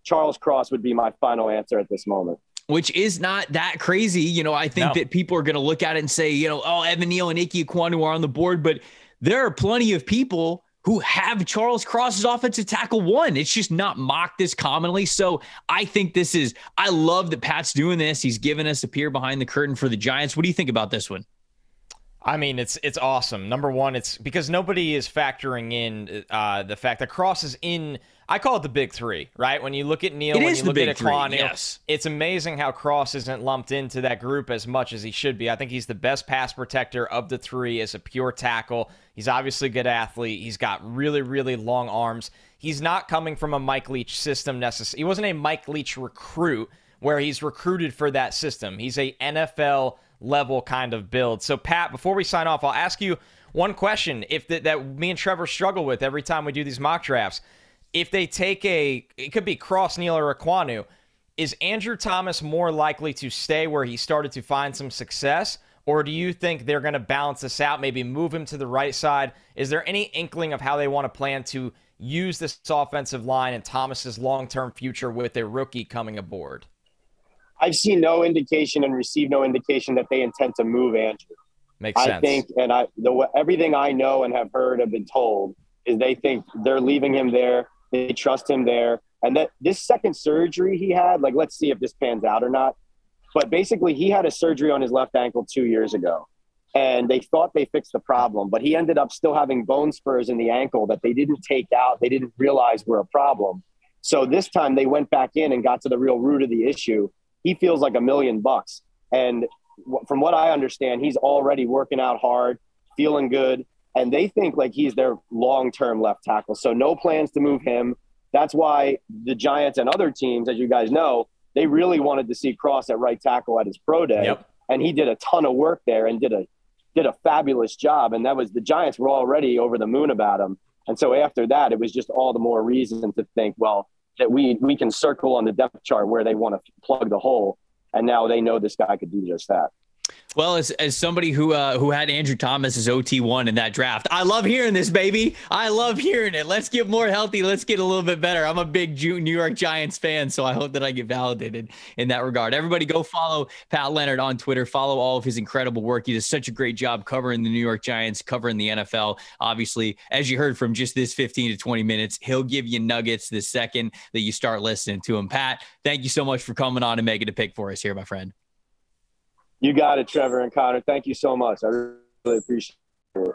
Charles Cross would be my final answer at this moment. Which is not that crazy. I think that people are going to look at it and say, Evan Neal and Ikem Ekwonu are on the board, but there are plenty of people who have Charles Cross as offensive tackle 1. It's just not mocked this commonly. So I think I love that Pat's doing this. He's given us a peer behind the curtain for the Giants. What do you think about this one? I mean, it's awesome. Number one, it's because nobody is factoring in the fact that Cross is in, I call it the big 3, right? When you look at Neal, when you look at Ekwonu, yes. It's amazing how Cross isn't lumped into that group as much as he should be. I think he's the best pass protector of the 3 as a pure tackle. He's obviously a good athlete. He's got really, really long arms. He's not coming from a Mike Leach system necessarily. He wasn't a Mike Leach recruit where he's recruited for that system. He's a NFL level kind of build. So, Pat, before we sign off, I'll ask you one question that me and Trevor struggle with every time we do these mock drafts. If they take it could be Cross, Neal, or Ekwonu, is Andrew Thomas more likely to stay where he started to find some success? Or do you think they're going to balance this out, maybe move him to the right side? Is there any inkling of how they want to plan to use this offensive line and Thomas's long-term future with a rookie coming aboard? I've seen no indication and received no indication that they intend to move Andrew. Makes sense. I think, and everything I know and have heard have been told is they think they're leaving him there. They trust him there. And that this second surgery he had, like, let's see if this pans out or not. But basically, he had a surgery on his left ankle 2 years ago, and they thought they fixed the problem, but he ended up still having bone spurs in the ankle that they didn't take out. They didn't realize were a problem. So this time they went back in and got to the real root of the issue. He feels like $1 million. And from what I understand, he's already working out hard, feeling good. And they think like he's their long-term left tackle. So no plans to move him. That's why the Giants and other teams, as you guys know, they really wanted to see Cross at right tackle at his pro day. Yep. And he did a ton of work there and did a fabulous job. And the Giants were already over the moon about him. And so after that, it was just all the more reason to think, well, that we can circle on the depth chart where they want to plug the hole. And now they know this guy could do just that. Well, as somebody who had Andrew Thomas as OT1 in that draft, I love hearing this, baby. I love hearing it. Let's get more healthy. Let's get a little bit better. I'm a big New York Giants fan, so I hope that I get validated in that regard. Everybody go follow Pat Leonard on Twitter. Follow all of his incredible work. He does such a great job covering the New York Giants, covering the NFL. Obviously, as you heard from just this 15 to 20 minutes, he'll give you nuggets the second that you start listening to him. Pat, thank you so much for coming on and making a pick for us here, my friend. You got it, Trevor and Connor. Thank you so much. I really appreciate it.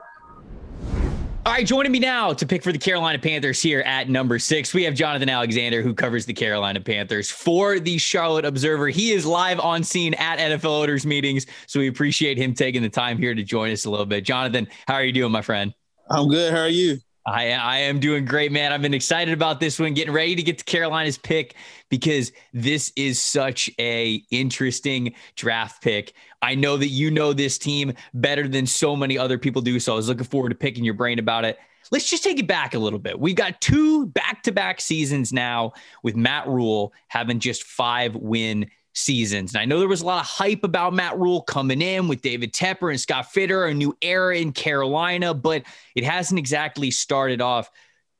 All right, joining me now to pick for the Carolina Panthers here at number 6, we have Jonathan Alexander, who covers the Carolina Panthers for the Charlotte Observer. He is live on scene at NFL owners meetings, so we appreciate him taking the time here to join us a little bit. Jonathan, how are you doing, my friend? I'm good. How are you? I am doing great, man. I've been excited about this one, getting ready to get to Carolina's pick because this is such a interesting draft pick. I know that you know this team better than so many other people do, so I was looking forward to picking your brain about it. Let's just take it back a little bit. We've got 2 back-to-back seasons now with Matt Rule having just 5-win seasons. And I know there was a lot of hype about Matt Rule coming in with David Tepper and Scott Fitter, a new era in Carolina, but it hasn't exactly started off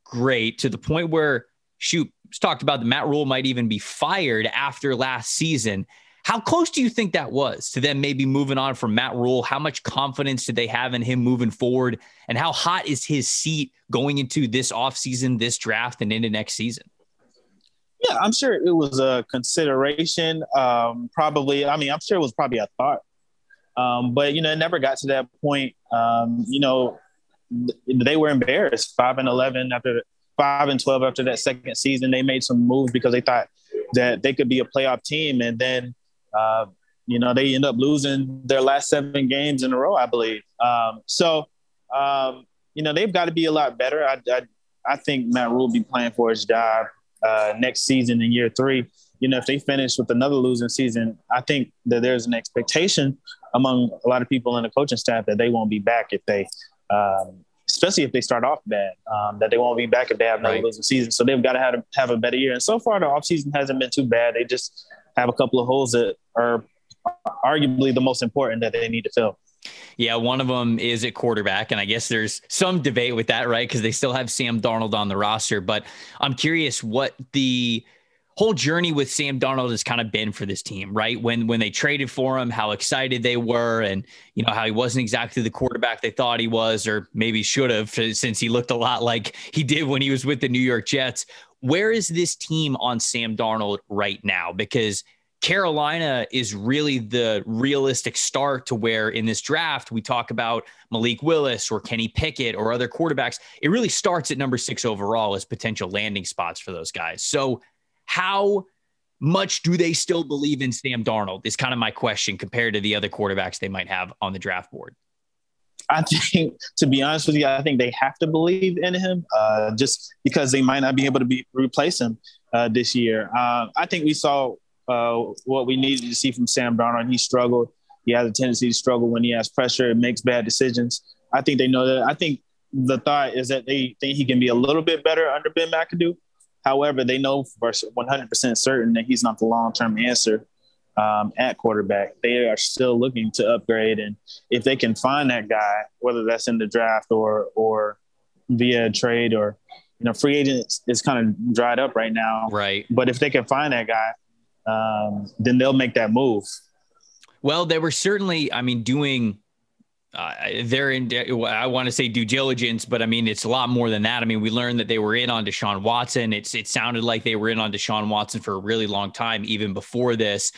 great to the point where, it's talked about that Matt Rule might even be fired after last season. How close do you think that was to them maybe moving on from Matt Rule? How much confidence did they have in him moving forward? And how hot is his seat going into this offseason, this draft, and into next season? Yeah, I'm sure it was a consideration. Probably, I'm sure it was probably a thought. But, it never got to that point. They were embarrassed 5-11 after 5-12 after that second season. They made some moves because they thought that they could be a playoff team. And then, they end up losing their last 7 games in a row, I believe. They've got to be a lot better. I think Matt Rule will be playing for his job next season in year 3. If they finish with another losing season, I think that there's an expectation among a lot of people in the coaching staff that they won't be back if they, especially if they start off bad, that they won't be back if they have another losing season. So they've got to have a better year. And so far, the offseason hasn't been too bad. They just have a couple of holes that are arguably the most important that they need to fill. Yeah, one of them is at quarterback, and I guess there's some debate with that, right? Because they still have Sam Darnold on the roster. But I'm curious what the whole journey with Sam Darnold has kind of been for this team, right? When they traded for him, how excited they were, and how he wasn't exactly the quarterback they thought he was, or maybe should have, since he looked a lot like he did when he was with the New York Jets. Where is this team on Sam Darnold right now? Because Carolina is really the realistic start to where in this draft, we talk about Malik Willis or Kenny Pickett or other quarterbacks. It really starts at number 6 overall as potential landing spots for those guys. So how much do they still believe in Sam Darnold is kind of my question compared to the other quarterbacks they might have on the draft board. I think, to be honest with you, I think they have to believe in him just because they might not be able to replace him this year. I think we saw what we needed to see from Sam Darnold. He struggled. He has a tendency to struggle when he has pressure and makes bad decisions. I think they know that. I think the thought is that they think he can be a little bit better under Ben McAdoo. However, they know for 100% certain that he's not the long-term answer at quarterback. They are still looking to upgrade. And if they can find that guy, whether that's in the draft or via a trade or, free agent is kind of dried up right now. Right. But if they can find that guy, then they'll make that move. Well, they were certainly, doing I want to say due diligence, but it's a lot more than that. We learned that they were in on Deshaun Watson. It sounded like they were in on Deshaun Watson for a really long time, even before this.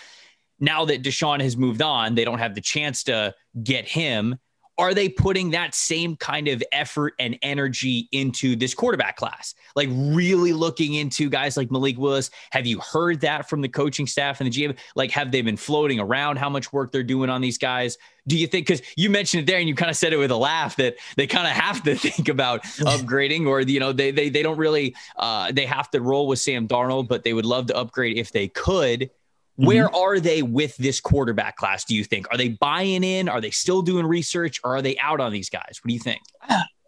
now that Deshaun has moved on, they don't have the chance to get him. Are they putting that same kind of effort and energy into this quarterback class? Like really looking into guys like Malik Willis? Have you heard that from the coaching staff and the GM? Like, have they been floating around how much work they're doing on these guys? Do you think, because you mentioned it there and you kind of said it with a laugh, that they kind of have to think about upgrading, or, you know, they don't really, they have to roll with Sam Darnold, but they would love to upgrade if they could. Where are they with this quarterback class, do you think? Are they buying in? Are they still doing research? Or are they out on these guys? What do you think?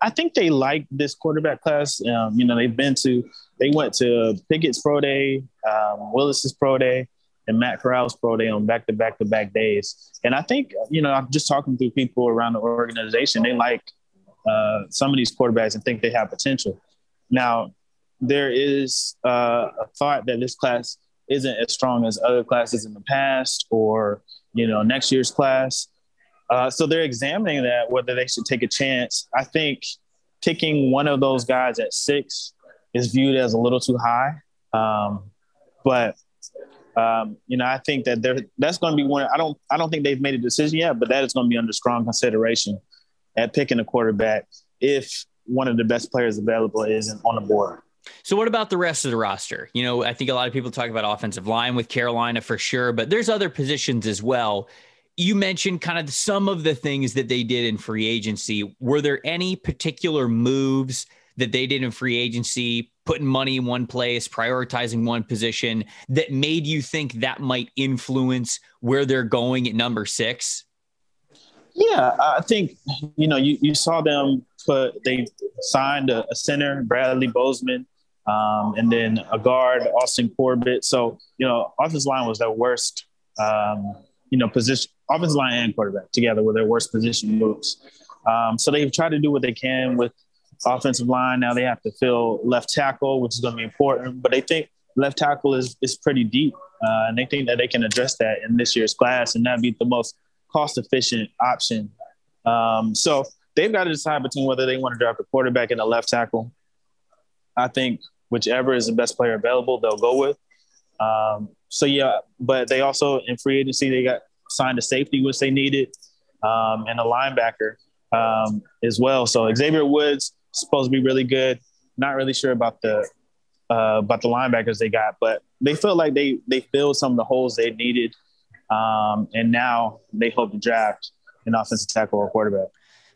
I think they like this quarterback class. You know, they went to Pickett's pro day, Willis's pro day, and Matt Corral's pro day on back-to-back days. And I think, you know, I'm just talking to people around the organization. They like some of these quarterbacks and think they have potential. Now, there is a thought that this class isn't as strong as other classes in the past, or, you know, next year's class. So they're examining that, whether they should take a chance. I think picking one of those guys at 6 is viewed as a little too high. But you know, I think that that's going to be one. I don't think they've made a decision yet, but that is going to be under strong consideration at picking a quarterback if one of the best players available isn't on the board. So what about the rest of the roster? You know, I think a lot of people talk about offensive line with Carolina for sure, but there's other positions as well. You mentioned kind of some of the things that they did in free agency. Were there any particular moves that they did in free agency, putting money in one place, prioritizing one position, that made you think that might influence where they're going at number 6? Yeah, I think, you know, you saw them they signed a center, Bradley Bozeman, and then a guard, Austin Corbett. So, you know, offensive line was their worst, you know, position. Offensive line and quarterback together were their worst position moves. So they've tried to do what they can with offensive line. Now they have to fill left tackle, which is going to be important. But they think left tackle is pretty deep, and they think that they can address that in this year's class, and that'd be the most cost-efficient option. So they've got to decide between whether they want to draft a quarterback and a left tackle. I think whichever is the best player available, they'll go with. So, yeah, but they also, in free agency, they signed a safety, which they needed, and a linebacker as well. So Xavier Woods is supposed to be really good. Not really sure about the linebackers they got, but they felt like they filled some of the holes they needed. And now they hope to draft an offensive tackle or quarterback.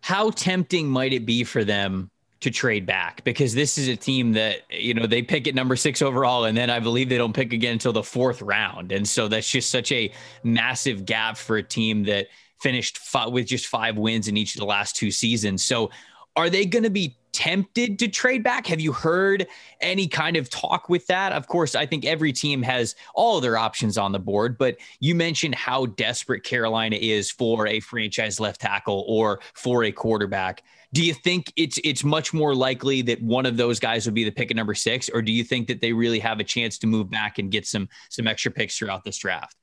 How tempting might it be for them to trade back? Because this is a team that, you know, they pick at number 6 overall, and then I believe they don't pick again until the 4th round. And so that's just such a massive gap for a team that finished with just 5 wins in each of the last 2 seasons. So are they going to be tempted to trade back? Have you heard any kind of talk with that? Of course, I think every team has all of their options on the board, but you mentioned how desperate Carolina is for a franchise left tackle or for a quarterback. Do you think it's much more likely that one of those guys would be the pick at number 6, or do you think that they really have a chance to move back and get some extra picks throughout this draft?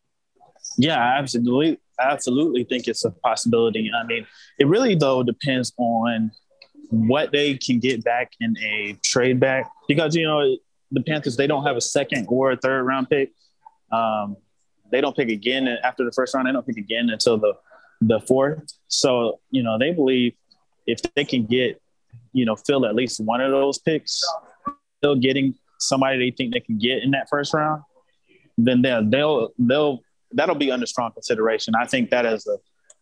Yeah, absolutely. I absolutely think it's a possibility. I mean, it really, though, depends on what they can get back in a trade back, because, you know, the Panthers, they don't have a 2nd or a 3rd round pick. They don't pick again after the 1st round. They don't pick again until the 4th. So, you know, they believe if they can get, you know, fill at least one of those picks, still getting somebody they think they can get in that 1st round, then that'll be under strong consideration. I think that is a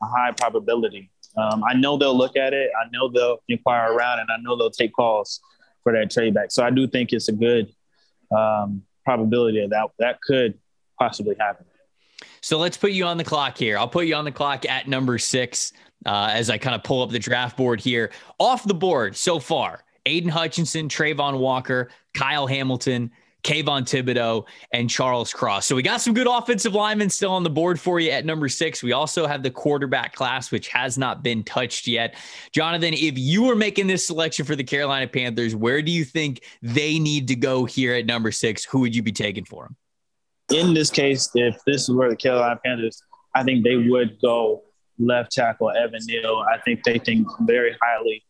high probability. I know they'll look at it. I know they'll inquire around, and I know they'll take calls for that trade back. So I do think it's a good probability that could possibly happen. So let's put you on the clock here. I'll put you on the clock at number 6 as I kind of pull up the draft board here. Off the board so far, Aiden Hutchinson, Trayvon Walker, Kyle Hamilton, Kayvon Thibodeau, and Charles Cross. So we got some good offensive linemen still on the board for you at number 6. We also have the quarterback class, which has not been touched yet. Jonathan, if you were making this selection for the Carolina Panthers, where do you think they need to go here at number 6? Who would you be taking for them? In this case, if this is where the Carolina Panthers, I think they would go left tackle Evan Neal. I think they think very highly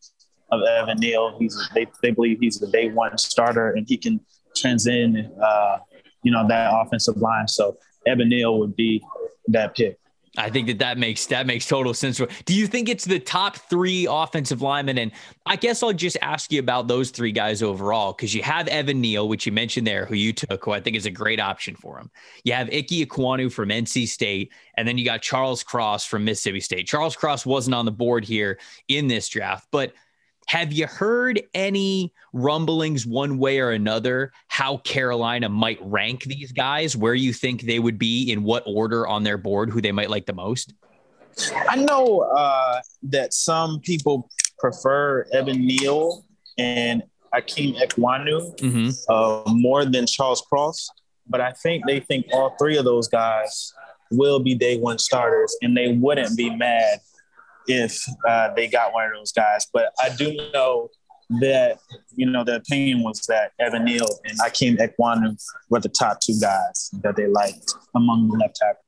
of Evan Neal. They believe he's the day one starter, and he can transcend, that offensive line. So Evan Neal would be that pick. I think that makes total sense. Do you think it's the top 3 offensive linemen? And I guess I'll just ask you about those 3 guys overall, because you have Evan Neal, which you mentioned there, who you took, who I think is a great option for him. You have Ike Ekwonu from NC State, and then you got Charles Cross from Mississippi State. Charles Cross wasn't on the board here in this draft, but have you heard any rumblings one way or another how Carolina might rank these guys, where you think they would be, in what order on their board, who they might like the most? I know that some people prefer Evan Neal and Ike Ekwonu more than Charles Cross, but I think they think all 3 of those guys will be day 1 starters, and they wouldn't be mad if they got one of those guys. But I do know that, the opinion was that Evan Neal and Ike Ekwonu were the top 2 guys that they liked among the left tackle.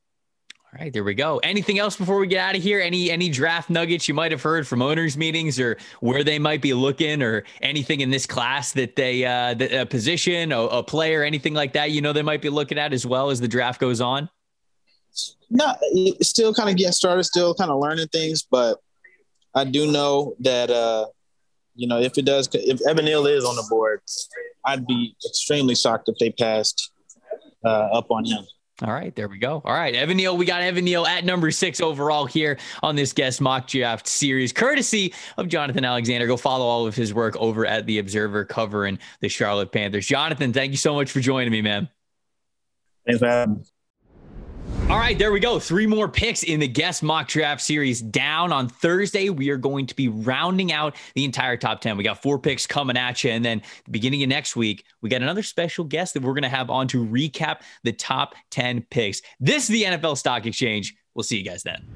All right, there we go. Anything else before we get out of here? Any draft nuggets you might have heard from owners' meetings, or where they might be looking, or anything in this class that they, a position, a player, anything like that, they might be looking at as well as the draft goes on? No, it's still kind of getting started, still kind of learning things, but I do know that, if Evan Neal is on the board, I'd be extremely shocked if they passed up on him. All right, there we go. All right, Evan Neal. We got Evan Neal at number 6 overall here on this guest mock draft series, courtesy of Jonathan Alexander. Go follow all of his work over at The Observer covering the Charlotte Panthers. Jonathan, thank you so much for joining me, man. Thanks for having me. All right, there we go. 3 more picks in the guest mock draft series down. On Thursday, we are going to be rounding out the entire top 10. We got 4 picks coming at you. And then the beginning of next week, we got another special guest that we're going to have on to recap the top 10 picks. This is the NFL Stock Exchange. We'll see you guys then.